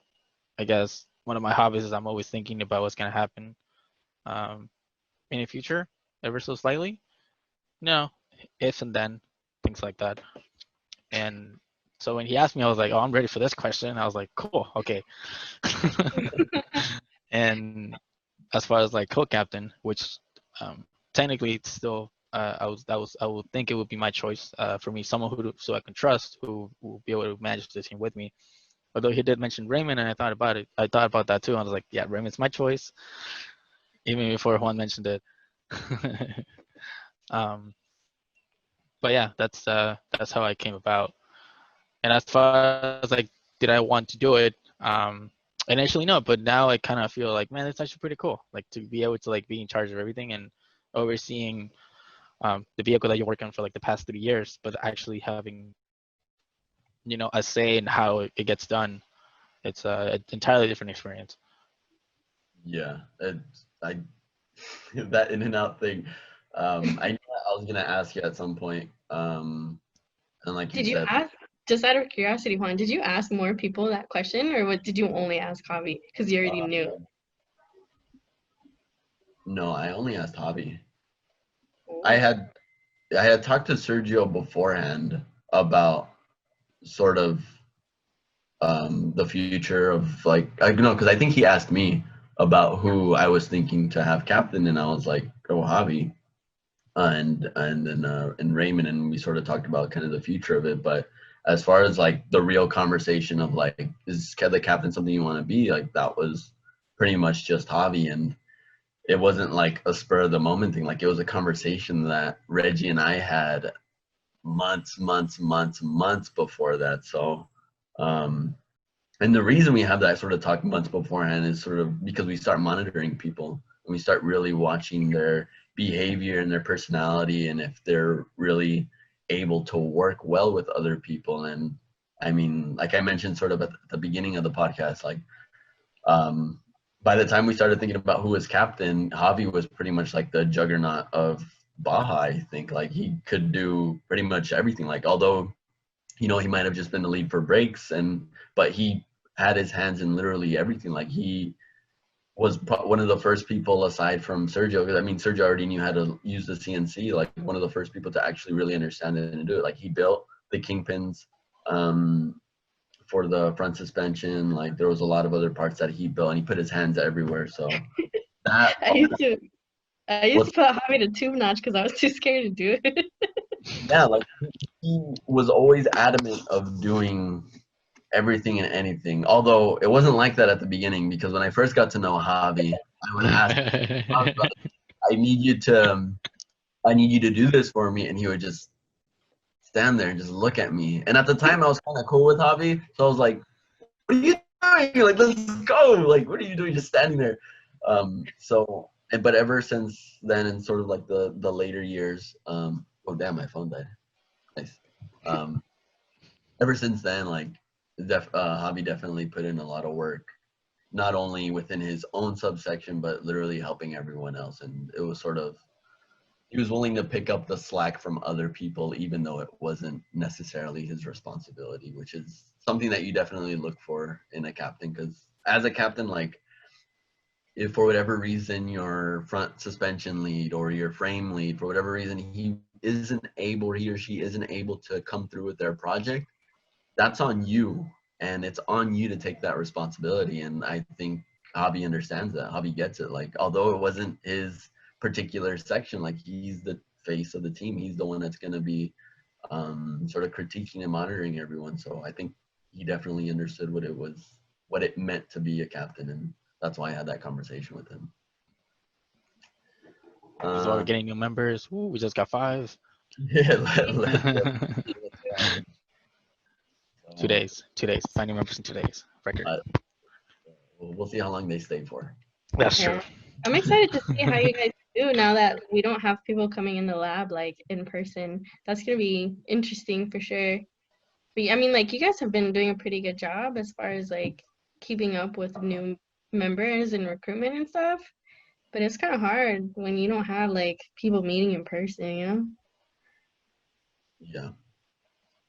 I guess one of my hobbies is I'm always thinking about what's gonna happen. in the future, ever so slightly? No, if and then, things like that. And so when he asked me, I was like, oh, I'm ready for this question. I was like, cool, okay. And as far as like co-captain, which technically it's still I would think it would be my choice for me, someone so I can trust, who will be able to manage the team with me. Although he did mention Raymond, and I thought about it. I thought about that too. I was like, yeah, Raymond's my choice, even before Juan mentioned it. um, but yeah, that's how I came about. And as far as like, did I want to do it? Initially, no, but now I kind of feel like, man, it's actually pretty cool. Like to be able to like be in charge of everything and overseeing the vehicle that you're working on for like the past 3 years, but actually having, a say in how it gets done. It's an entirely different experience. Yeah, I that in and out thing. I knew I was gonna ask you at some point. And like you Did you said, ask, just out of curiosity, Juan, did you ask more people that question, or what, did you only ask Javi because you already knew? no, I only asked Javi. Oh. I had talked to Sergio beforehand about sort of the future of like I know because I think he asked me about who I was thinking to have captain, and I was like, oh, Javi, and then and Raymond, and we sort of talked about kind of the future of it. But as far as like the real conversation of like, is the captain something you want to be, like that was pretty much just Javi, and it wasn't like a spur of the moment thing. Like it was a conversation that Reggie and I had months before that. So and the reason we have that sort of talk months beforehand is sort of because we start monitoring people and we start really watching their behavior and their personality, and if they're really able to work well with other people. And I mean, like I mentioned sort of at the beginning of the podcast, like by the time we started thinking about who was captain, Javi was pretty much like the juggernaut of Baja. I think like he could do pretty much everything. Like although he might have just been the lead for brakes, but he had his hands in literally everything. Like he was one of the first people aside from Sergio, because I mean Sergio already knew how to use the CNC, like one of the first people to actually really understand it and do it. Like he built the kingpins for the front suspension. Like there was a lot of other parts that he built, and he put his hands everywhere. So that I used to put Javi to tube notch because I was too scared to do it. yeah, like he was always adamant of doing everything and anything. Although it wasn't like that at the beginning, because when I first got to know Javi, I would ask, I need you to do this for me, and he would just stand there and just look at me. And at the time, I was kind of cool with Javi, so I was like, "What are you doing? Like, let's go! Like, what are you doing? Just standing there." But ever since then, and sort of like the later years, oh damn, my phone died. Nice. Ever since then, like, Javi definitely put in a lot of work, not only within his own subsection, but literally helping everyone else. And it was sort of, he was willing to pick up the slack from other people, even though it wasn't necessarily his responsibility, which is something that you definitely look for in a captain. Because as a captain, like, if for whatever reason your front suspension lead or your frame lead, for whatever reason, he or she isn't able to come through with their project, that's on you, and it's on you to take that responsibility. And I think Javi understands that. Javi gets it. Like, although it wasn't his particular section, like he's the face of the team. He's the one that's going to be sort of critiquing and monitoring everyone. So I think he definitely understood what it meant to be a captain, and that's why I had that conversation with him. That's why we're getting new members. Ooh, we just got 5. Yeah, 2 days. 5 new members in 2 days. Record. We'll see how long they stay for. That's true. I'm excited to see how you guys do now that we don't have people coming in the lab like in person. That's gonna be interesting for sure. But I mean, like, you guys have been doing a pretty good job as far as like keeping up with new members and recruitment and stuff. But it's kind of hard when you don't have like people meeting in person, you know?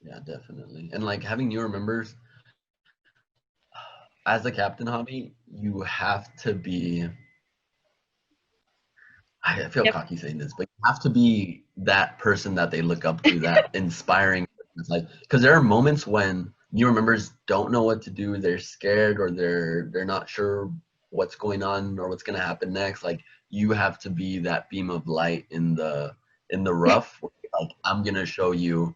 Yeah, definitely. And like having newer members, as a captain, Javi, you have to be, I feel Yep. cocky saying this, but you have to be that person that they look up to, that inspiring. It's like, because there are moments when newer members don't know what to do, they're scared, or they're not sure what's going on or what's going to happen next. Like, you have to be that beam of light in the rough. Like, I'm gonna show you,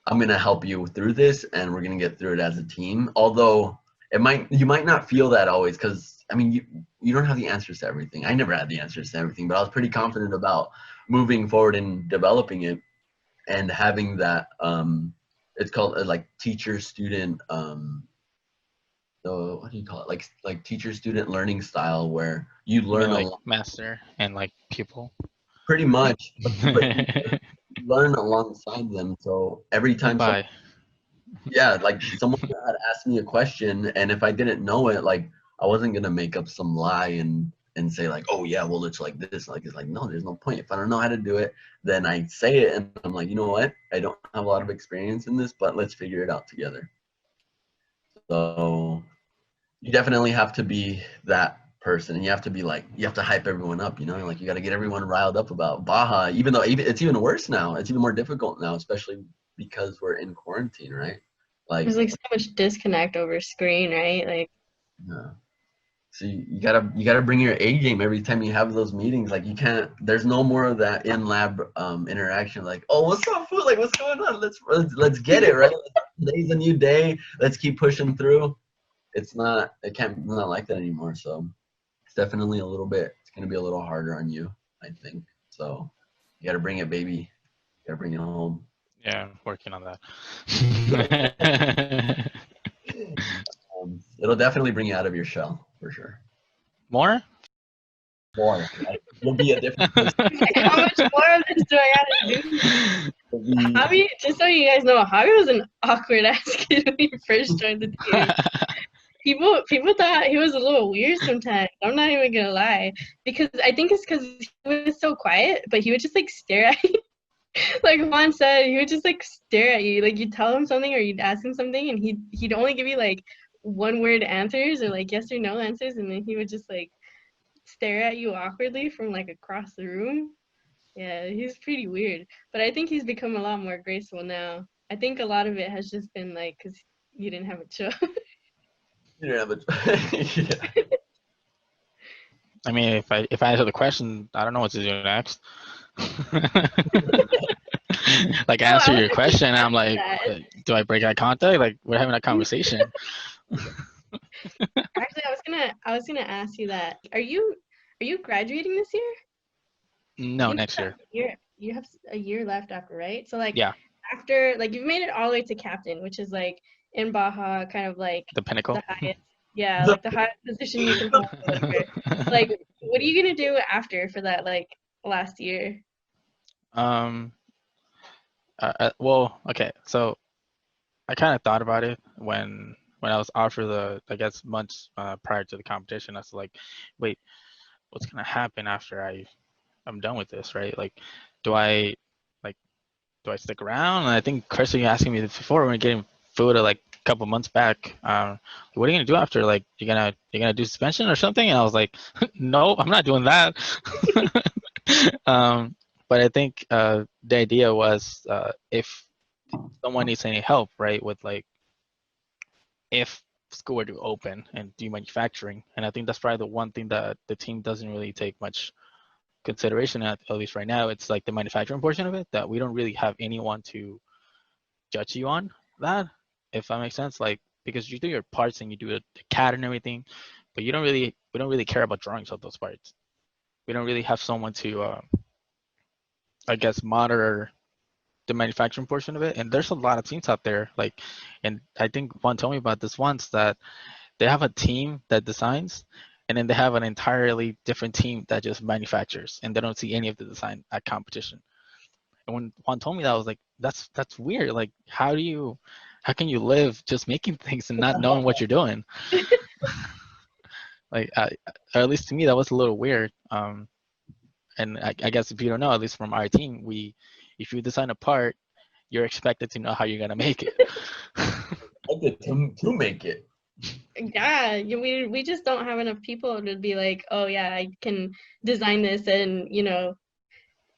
I'm gonna help you through this, and we're gonna get through it as a team. Although you might not feel that always, because I mean, you don't have the answers to everything. I never had the answers to everything, but I was pretty confident about moving forward and developing it, and having that. It's called like teacher student. So what do you call it? Like teacher student learning style, where you I mean, learn a like lot, master and like pupil. pretty much, but you learn alongside them. So every time someone, Bye. yeah, like someone had asked me a question, and if I didn't know it, like I wasn't gonna make up some lie and say like, oh yeah, well it's like this. Like, it's like, no, there's no point. If I don't know how to do it, then I say it, and I'm like, you know what? I don't have a lot of experience in this, but let's figure it out together. So you definitely have to be that person, and you have to be like, you have to hype everyone up, like you got to get everyone riled up about Baja, even though it's even worse now. It's even more difficult now, especially because we're in quarantine, right? Like, There's like so much disconnect over screen, right? Like, yeah. So you gotta bring your A game every time you have those meetings. Like, you can't. There's no more of that in lab interaction. Like, oh, what's up, food? Like, what's going on? Let's get it right. Today's a new day. Let's keep pushing through. It's not. It can't. Not like that anymore. So it's definitely a little bit. It's gonna be a little harder on you, I think. So you gotta bring it, baby. You gotta bring it home. Yeah, I'm working on that. It'll definitely bring you out of your shell for sure. More? More. Like, you'll be a different person. how much more of this do I gotta do? Javi, just so you guys know, Javi was an awkward ass kid when he first joined the team. People thought he was a little weird sometimes. I'm not even gonna lie, because I think it's because he was so quiet, but he would just like stare at you. Like Juan said, he would just like stare at you. Like, you'd tell him something or you'd ask him something, and he'd only give you like one word answers or like yes or no answers, and then he would just like stare at you awkwardly from like across the room. Yeah, he's pretty weird, but I think he's become a lot more graceful now. I think a lot of it has just been like because you didn't have a chill. You don't have a. Yeah. I mean, if I answer the question, I don't know what to do next. Like, No, answer I your was question, and I'm like, that. do I break eye contact? Like, we're having a conversation. Actually, I was gonna ask you that. Are you graduating this year? No, next year. You have a year left after, right? So like Yeah, after like you've made it all the way to captain, which is like in Baja kind of like the pinnacle. the highest, yeah, like the highest position you can hold. Whatever. Like, what are you gonna do after for that like last year? Um. Well, okay. So I kind of thought about it when I was offered the, I guess, months prior to the competition. I was like, wait, what's gonna happen after I'm done with this, right? Like, do I like do I stick around? And I think Chris, you asking me this before when we were getting food like a couple months back. What are you gonna do after? Like, you're gonna do suspension or something? And I was like, no, I'm not doing that. um, but I think the idea was if someone needs any help, right, with like if school were to open and do manufacturing, and I think that's probably the one thing that the team doesn't really take much consideration at least right now. It's like the manufacturing portion of it that we don't really have anyone to judge you on that, if that makes sense. Like, because you do your parts and you do the CAD and everything, but we don't really care about drawings of those parts. We don't really have someone to I guess monitor the manufacturing portion of it. And there's a lot of teams out there, like, and I think Juan told me about this once, that they have a team that designs, and then they have an entirely different team that just manufactures, and they don't see any of the design at competition. And when Juan told me that, I was like, that's weird. Like, how can you live just making things and not knowing what you're doing? Like, or at least to me, that was a little weird. And I guess if you don't know, at least from our team, if you design a part, you're expected to know how you're gonna make it. I did to make it. Yeah, we just don't have enough people to be like, oh yeah, I can design this and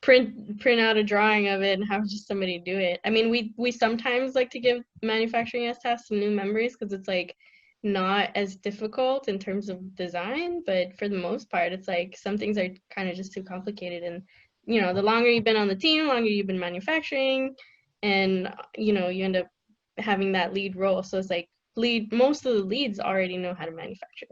print out a drawing of it and have just somebody do it. I mean, we sometimes like to give manufacturing as tasks to new members because it's like not as difficult in terms of design, but for the most part, it's like some things are kind of just too complicated. And the longer you've been on the team, the longer you've been manufacturing, and you end up having that lead role. So it's like most of the leads already know how to manufacture.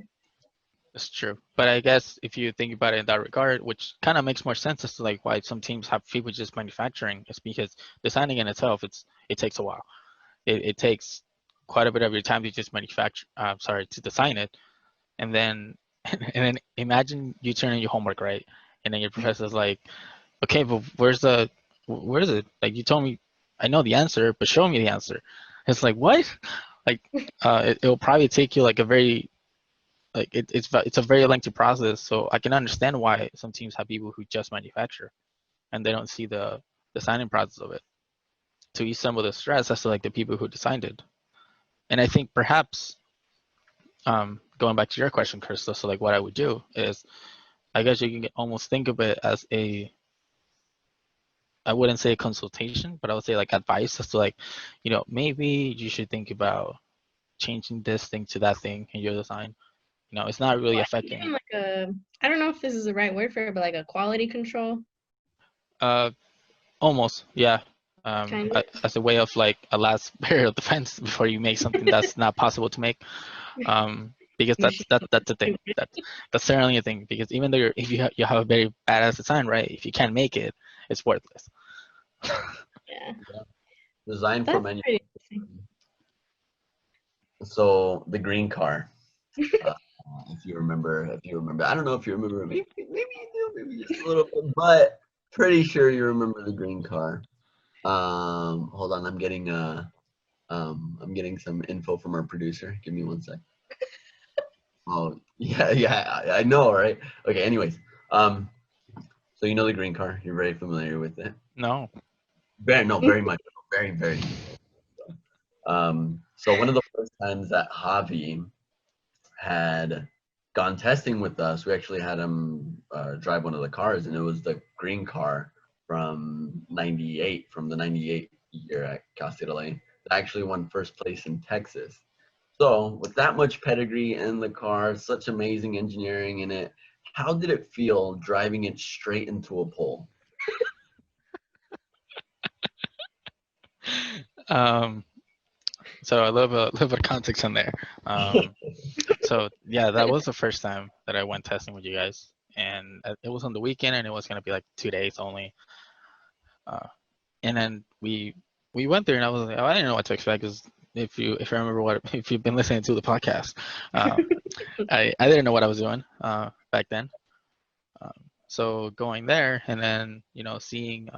It's true. But I guess if you think about it in that regard, which kind of makes more sense as to like why some teams have people just manufacturing, is because designing in itself, it takes a while. It takes quite a bit of your time to just manufacture, to design it. And then and then imagine you turn in your homework, right? And then your professor's like, okay, but where is it? Like, you told me I know the answer, but show me the answer. It's like, what? Like, it'll probably take you like a very it's a very lengthy process. So I can understand why some teams have people who just manufacture and they don't see the designing process of it. To ease some of the stress as to like the people who designed it. And I think perhaps going back to your question, Crystal, so like what I would do is I guess you can almost think of it as I wouldn't say a consultation, but I would say like advice as to like, maybe you should think about changing this thing to that thing in your design. It's not really affecting. Like I don't know if this is the right word for it, but like a quality control. Almost, yeah. Kind of. As a way of like a last barrier of defense before you make something that's not possible to make. Because that's the thing. That's certainly a thing. Because even though if you have a very badass design, right? If you can't make it, it's worthless. Yeah. Design for That's manufacturing. pretty So the green car. If you remember, I don't know if you remember. Maybe you do. Maybe just a little bit, but pretty sure you remember the green car. Hold on, I'm getting some info from our producer. Give me one sec. Oh, yeah, I know, right? Okay, anyways, so you know the green car. You're very familiar with it. No. Very much, very. So one of the first times that Javi had gone testing with us, we actually had him drive one of the cars, and it was the green car from '98, from the '98 year at Cal State LA. That actually won first place in Texas. So with that much pedigree in the car, such amazing engineering in it, how did it feel driving it straight into a pole? So a little bit of context on there. So yeah, that was the first time that I went testing with you guys, and it was on the weekend, and it was gonna be like 2 days only. And then we went there, and I was like, oh, I didn't know what to expect, because if you remember if you've been listening to the podcast, I didn't know what I was doing back then. So going there, and then seeing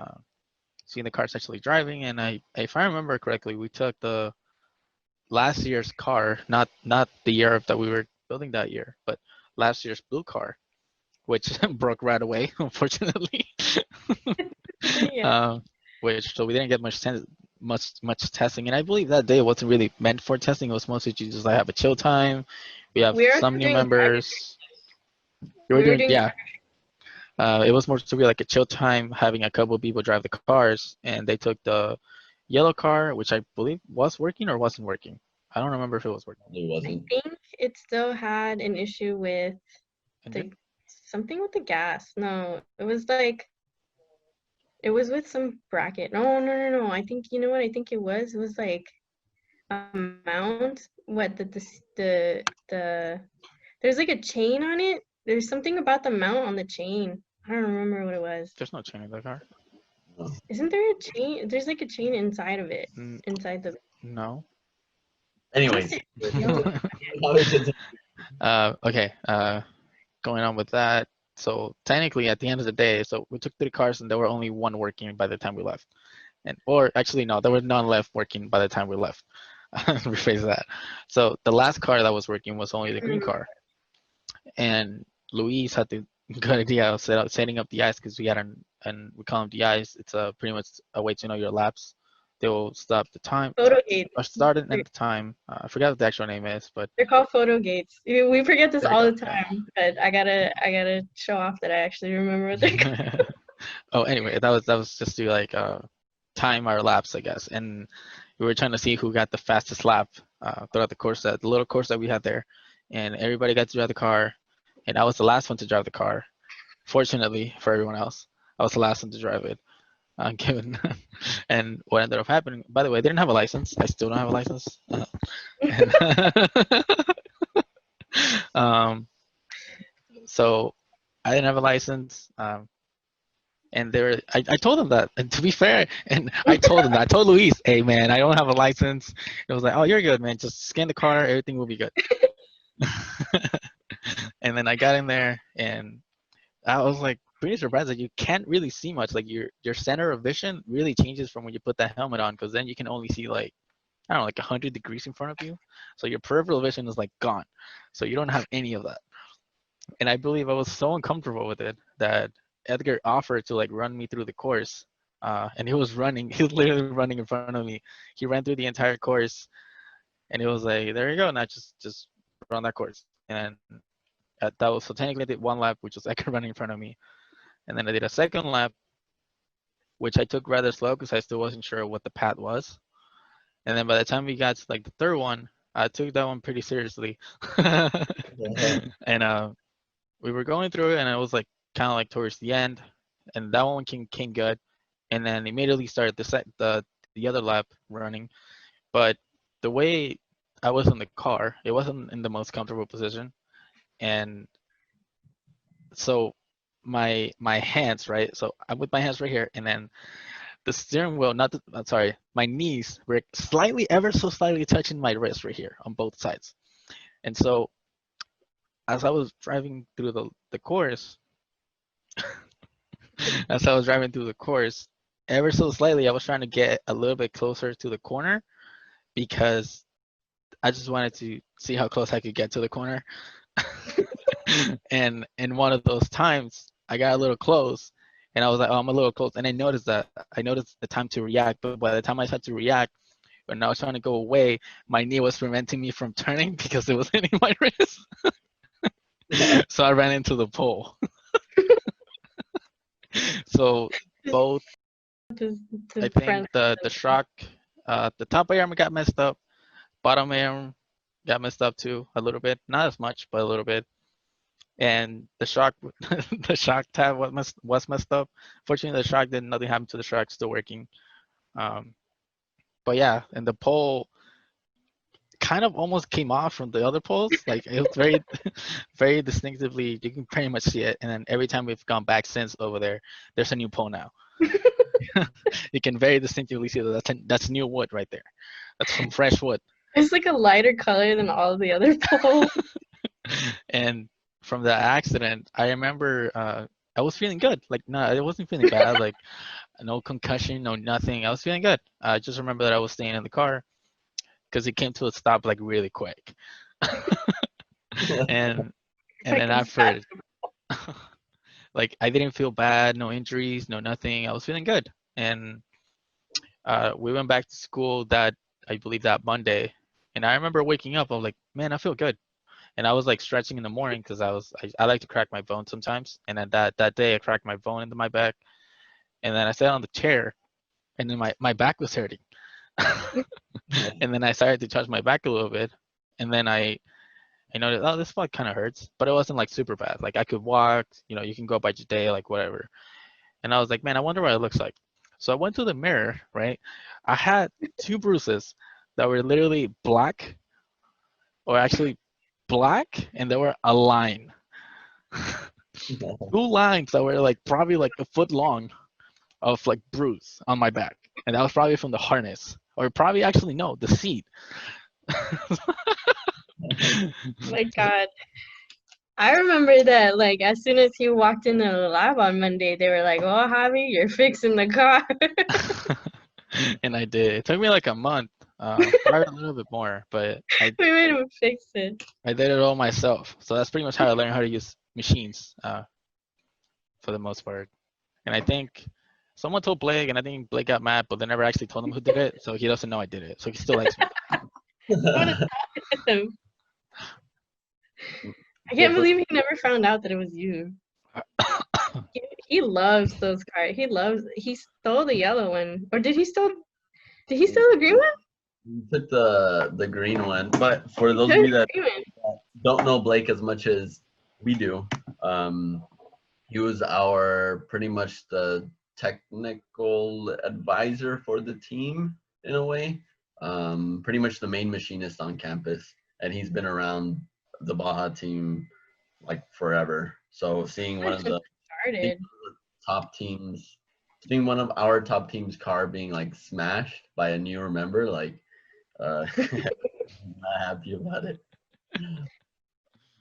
the cars actually driving, and if I remember correctly, we took the last year's car, not the year that we were building that year, but last year's blue car, which broke right away, unfortunately. Yeah. So we didn't get much testing, and I believe that day wasn't really meant for testing. It was mostly just like have a chill time. We have We're some new doing members. we were doing Yeah. It was more to be like a chill time, having a couple of people drive the cars, and they took the yellow car, which I believe was working or wasn't working. I don't remember if it was working. It wasn't. I think it still had an issue with something with the gas. No, it was like it was with some bracket. No. I think you know what I think it was. It was like a mount. What the there's like a chain on it. There's something about the mount on the chain. I don't remember what it was. There's no chain in the car. No. Isn't there a chain? There's like a chain inside of it. Inside the. No. Anyways. Okay. Going on with that. So technically, at the end of the day, so we took 3 cars, and there were only one working by the time we left, or actually no, there were none left working by the time we left. Rephrase that. So the last car that was working was only the green car, and Luis had the good idea of setting up the ice, because we had and we call them the ice. It's pretty much a way to know your laps. they'll stop the time Photo gates. or start it at the time. I forgot what the actual name is, but They're called photo gates. We forget this there you all go. the time, but I gotta show off that I actually remember what they're called. Yeah. Oh, anyway, that was just to like time our laps, I guess, and we were trying to see who got the fastest lap throughout the course, the little course that we had there, and everybody got to drive the car, and I was the last one to drive the car. Fortunately for everyone else, I was the last one to drive it. Given and what ended up happening. By the way, I didn't have a license. I still don't have a license. And, um, so I didn't have a license. And they were, I told them that, and to be fair, and I told them that, I told Luis, hey man, I don't have a license. It was like, oh, you're good, man. Just scan the car, everything will be good. And then I got in there, and I was like pretty surprised that you can't really see much. Like your center of vision really changes from when you put that helmet on, because then you can only see like, I don't know, like 100 degrees in front of you. So your peripheral vision is like gone. So you don't have any of that. And I believe I was so uncomfortable with it that Edgar offered to like run me through the course. And he was running, he was literally running in front of me. He ran through the entire course, and he was like, there you go, now just run that course. And that was, so technically I did one lap, which was Edgar running in front of me. And then I did a second lap, which I took rather slow because I still wasn't sure what the path was. And then by the time we got to like the third one, I took that one pretty seriously. And we were going through it, and it was like kind of like towards the end, and that one came good. And then immediately started the other lap running. But the way I was in the car, it wasn't in the most comfortable position. And so my hands, right? So I'm with my hands right here, and then the steering wheel, sorry, my knees were slightly, ever so slightly touching my wrist right here on both sides. And so as I was driving through the course, as I was driving through the course, ever so slightly, I was trying to get a little bit closer to the corner because I just wanted to see how close I could get to the corner. And in one of those times, I got a little close, and I was like, oh, I'm a little close. And I noticed the time to react, but by the time I had to react, when I was trying to go away, my knee was preventing me from turning because it was hitting my wrist. So I ran into the pole. So both, I think the shock, the top arm got messed up, bottom arm got messed up too a little bit, not as much, but a little bit. And the shock, the shock tab was messed up. Fortunately, the shock didn't. Nothing happened to the shock. Still working. But yeah, and the pole kind of almost came off from the other poles. Like it was very, very distinctively. You can pretty much see it. And then every time we've gone back since over there, there's a new pole now. You can very distinctively see that that's new wood right there. That's some fresh wood. It's like a lighter color than all the other poles. And from the accident, I remember I was feeling good. Like, no, I wasn't feeling bad. Like, no concussion, no nothing. I was feeling good. I just remember that I was staying in the car because it came to a stop like really quick. and then after, like, I didn't feel bad, no injuries, no nothing. I was feeling good. And we went back to school I believe that Monday. And I remember waking up, I was like, man, I feel good. And I was like stretching in the morning because I like to crack my bone sometimes. And then that day I cracked my bone into my back. And then I sat on the chair, and then my back was hurting. And then I started to touch my back a little bit. And then I noticed, oh, this spot kind of hurts, but it wasn't like super bad. Like I could walk, you can go about your day, like whatever. And I was like, man, I wonder what it looks like. So I went to the mirror, right? I had 2 bruises that were literally black, or actually black, and they were a line. 2 lines that were like probably like a foot long of like bruise on my back. And that was probably from the harness, or probably actually no, the seat. My God. I remember that, like, as soon as he walked into the lab on Monday, they were like, "Oh, Javi, you're fixing the car." And I did. It took me like a month, probably a little bit more, but We made him fix it. I did it all myself. So that's pretty much how I learned how to use machines, for the most part. And I think someone told Blake, and I think Blake got mad, but they never actually told him who did it, so he doesn't know I did it. So he still likes me. I can't believe he never found out that it was you. He loves those cards. He stole the yellow one. Or did he steal the green one? He took the green one, but for those of you that don't know Blake as much as we do, he was our pretty much the technical advisor for the team in a way. Pretty much the main machinist on campus, and he's been around the Baja team like forever. So seeing one of the top teams, seeing one of our top team's car being like smashed by a newer member, like I'm not happy about it.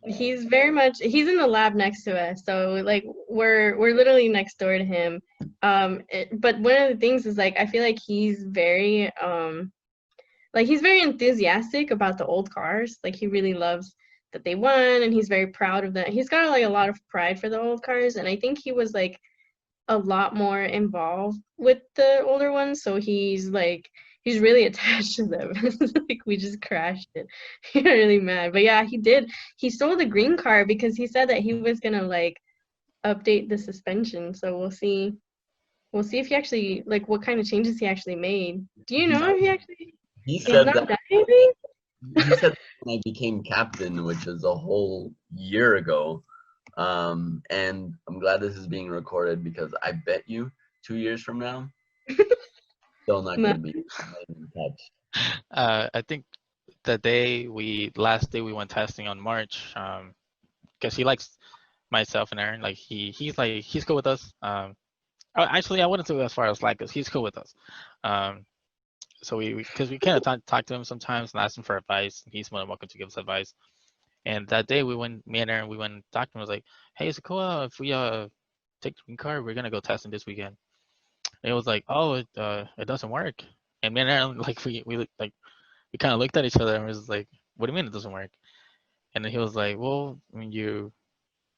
He's in the lab next to us, so like we're literally next door to him. But one of the things is like I feel like he's very he's very enthusiastic about the old cars. Like he really loves that they won, and he's very proud of that. He's got like a lot of pride for the old cars, and I think he was like a lot more involved with the older ones, so he's really attached to them. Like we just crashed it. He got really mad. But yeah, he stole the green car because he said that he was gonna like update the suspension. So we'll see if he actually like what kind of changes he actually made. Do you know if he actually he said not that done anything? he said when I became captain, which is a whole year ago. And I'm glad this is being recorded because I bet you 2 years from now, still not going to be touched. I think the last day we went testing on March, because he likes myself and Aaron. Like he's cool with us. Actually, I wouldn't go as far as like us. He's cool with us. So because we kind of talk to him sometimes and ask him for advice. He's more than welcome to give us advice. And that day me and Aaron, we went and talked to him. I was like, hey, is it cool if we take the green car? We're gonna go testing this weekend. And it was like, oh, it doesn't work. And me and Aaron, like we kind of looked at each other and was like, what do you mean it doesn't work? And then he was like, well, I mean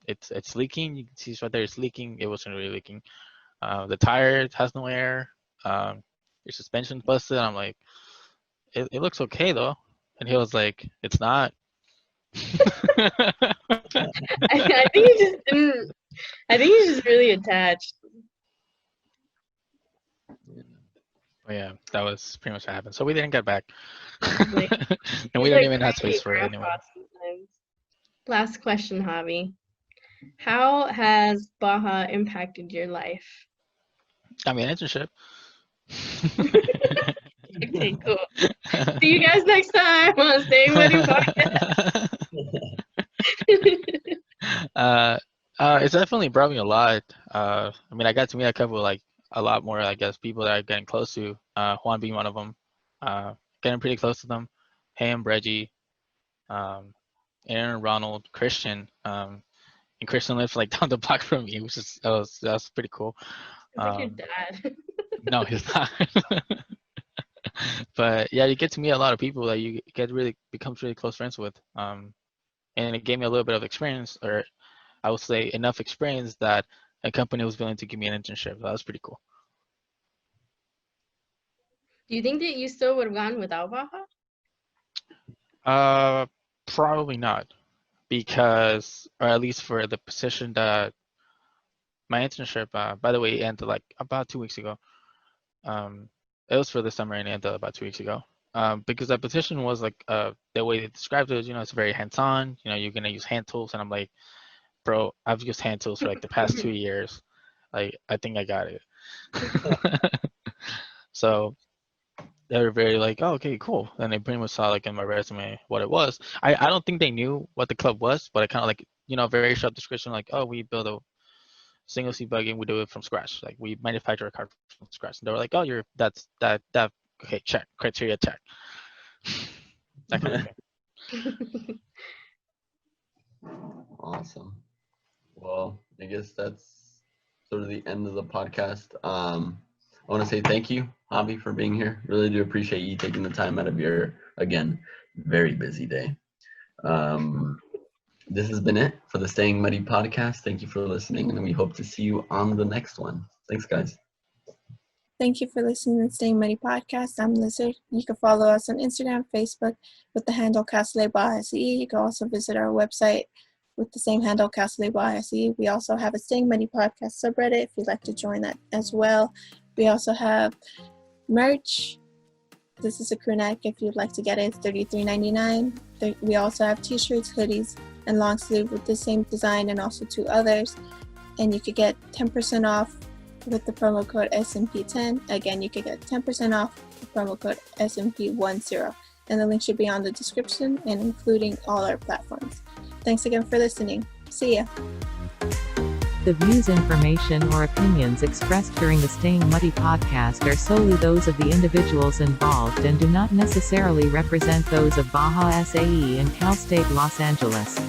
it's leaking. You can see it's right there. It's leaking. It wasn't really leaking. The tire has no air. Your suspension's busted. I'm like, it looks okay though. And he was like, it's not. I think he just didn't. I think he's just really attached. Yeah, that was pretty much what happened. So we didn't get back. Like, and we don't even have space for it anyway. Sometimes. Last question, Javi. How has Baja impacted your life? I mean, internship. Okay, cool. See you guys next time on Staying Ready Podcast. It's definitely brought me a lot. I mean, I got to meet a lot more, I guess, people that I'm getting close to. Juan being one of them. Getting pretty close to them. Him, Reggie, Aaron, Ronald, Christian. And Christian lives like down the block from me, which is that was pretty cool. It's like your dad. No, he's not. But yeah, you get to meet a lot of people that you becomes really close friends with. And it gave me a little bit of experience, or I would say enough experience that a company was willing to give me an internship. That was pretty cool. Do you think that you still would have gone without Baja? Probably not, because, or at least for the position that my internship, by the way, ended like about 2 weeks ago. It was for the summer and it ended about 2 weeks ago. Because that position was like the way they described it was, it's very hands-on. You're gonna use hand tools, and I'm like, bro, I've used hand tools for like the past 2 years. Like, I think I got it. So they were very like, oh, okay, cool. And they pretty much saw like in my resume what it was. I don't think they knew what the club was, but I kind of like, very short description, like, oh, we build a single seat buggy and we do it from scratch. Like, we manufacture a car from scratch. And they were like, oh, okay, check, criteria check. That kind of thing. Awesome. Well, I guess that's sort of the end of the podcast. I want to say thank you, Javi, for being here. Really do appreciate you taking the time out of your, again, very busy day. This has been it for the Staying Muddy podcast. Thank you for listening, and we hope to see you on the next one. Thanks, guys. Thank you for listening to Staying Money Podcast. I'm Lizard. You can follow us on Instagram, Facebook with the handle Castle Baja SE. You can also visit our website with the same handle, Castle Baja SE. We also have a Staying Money Podcast subreddit if you'd like to join that as well. We also have merch. This is a crew neck. If you'd like to get it, it's $33.99. We also have t-shirts, hoodies, and long sleeve with the same design and also 2 others. And you could get 10% off with the promo code SMP10. Again, you could get 10% off the promo code SMP10. And the link should be on the description and including all our platforms. Thanks again for listening. See ya. The views, information, or opinions expressed during the Staying Muddy podcast are solely those of the individuals involved and do not necessarily represent those of Baja SAE and Cal State Los Angeles.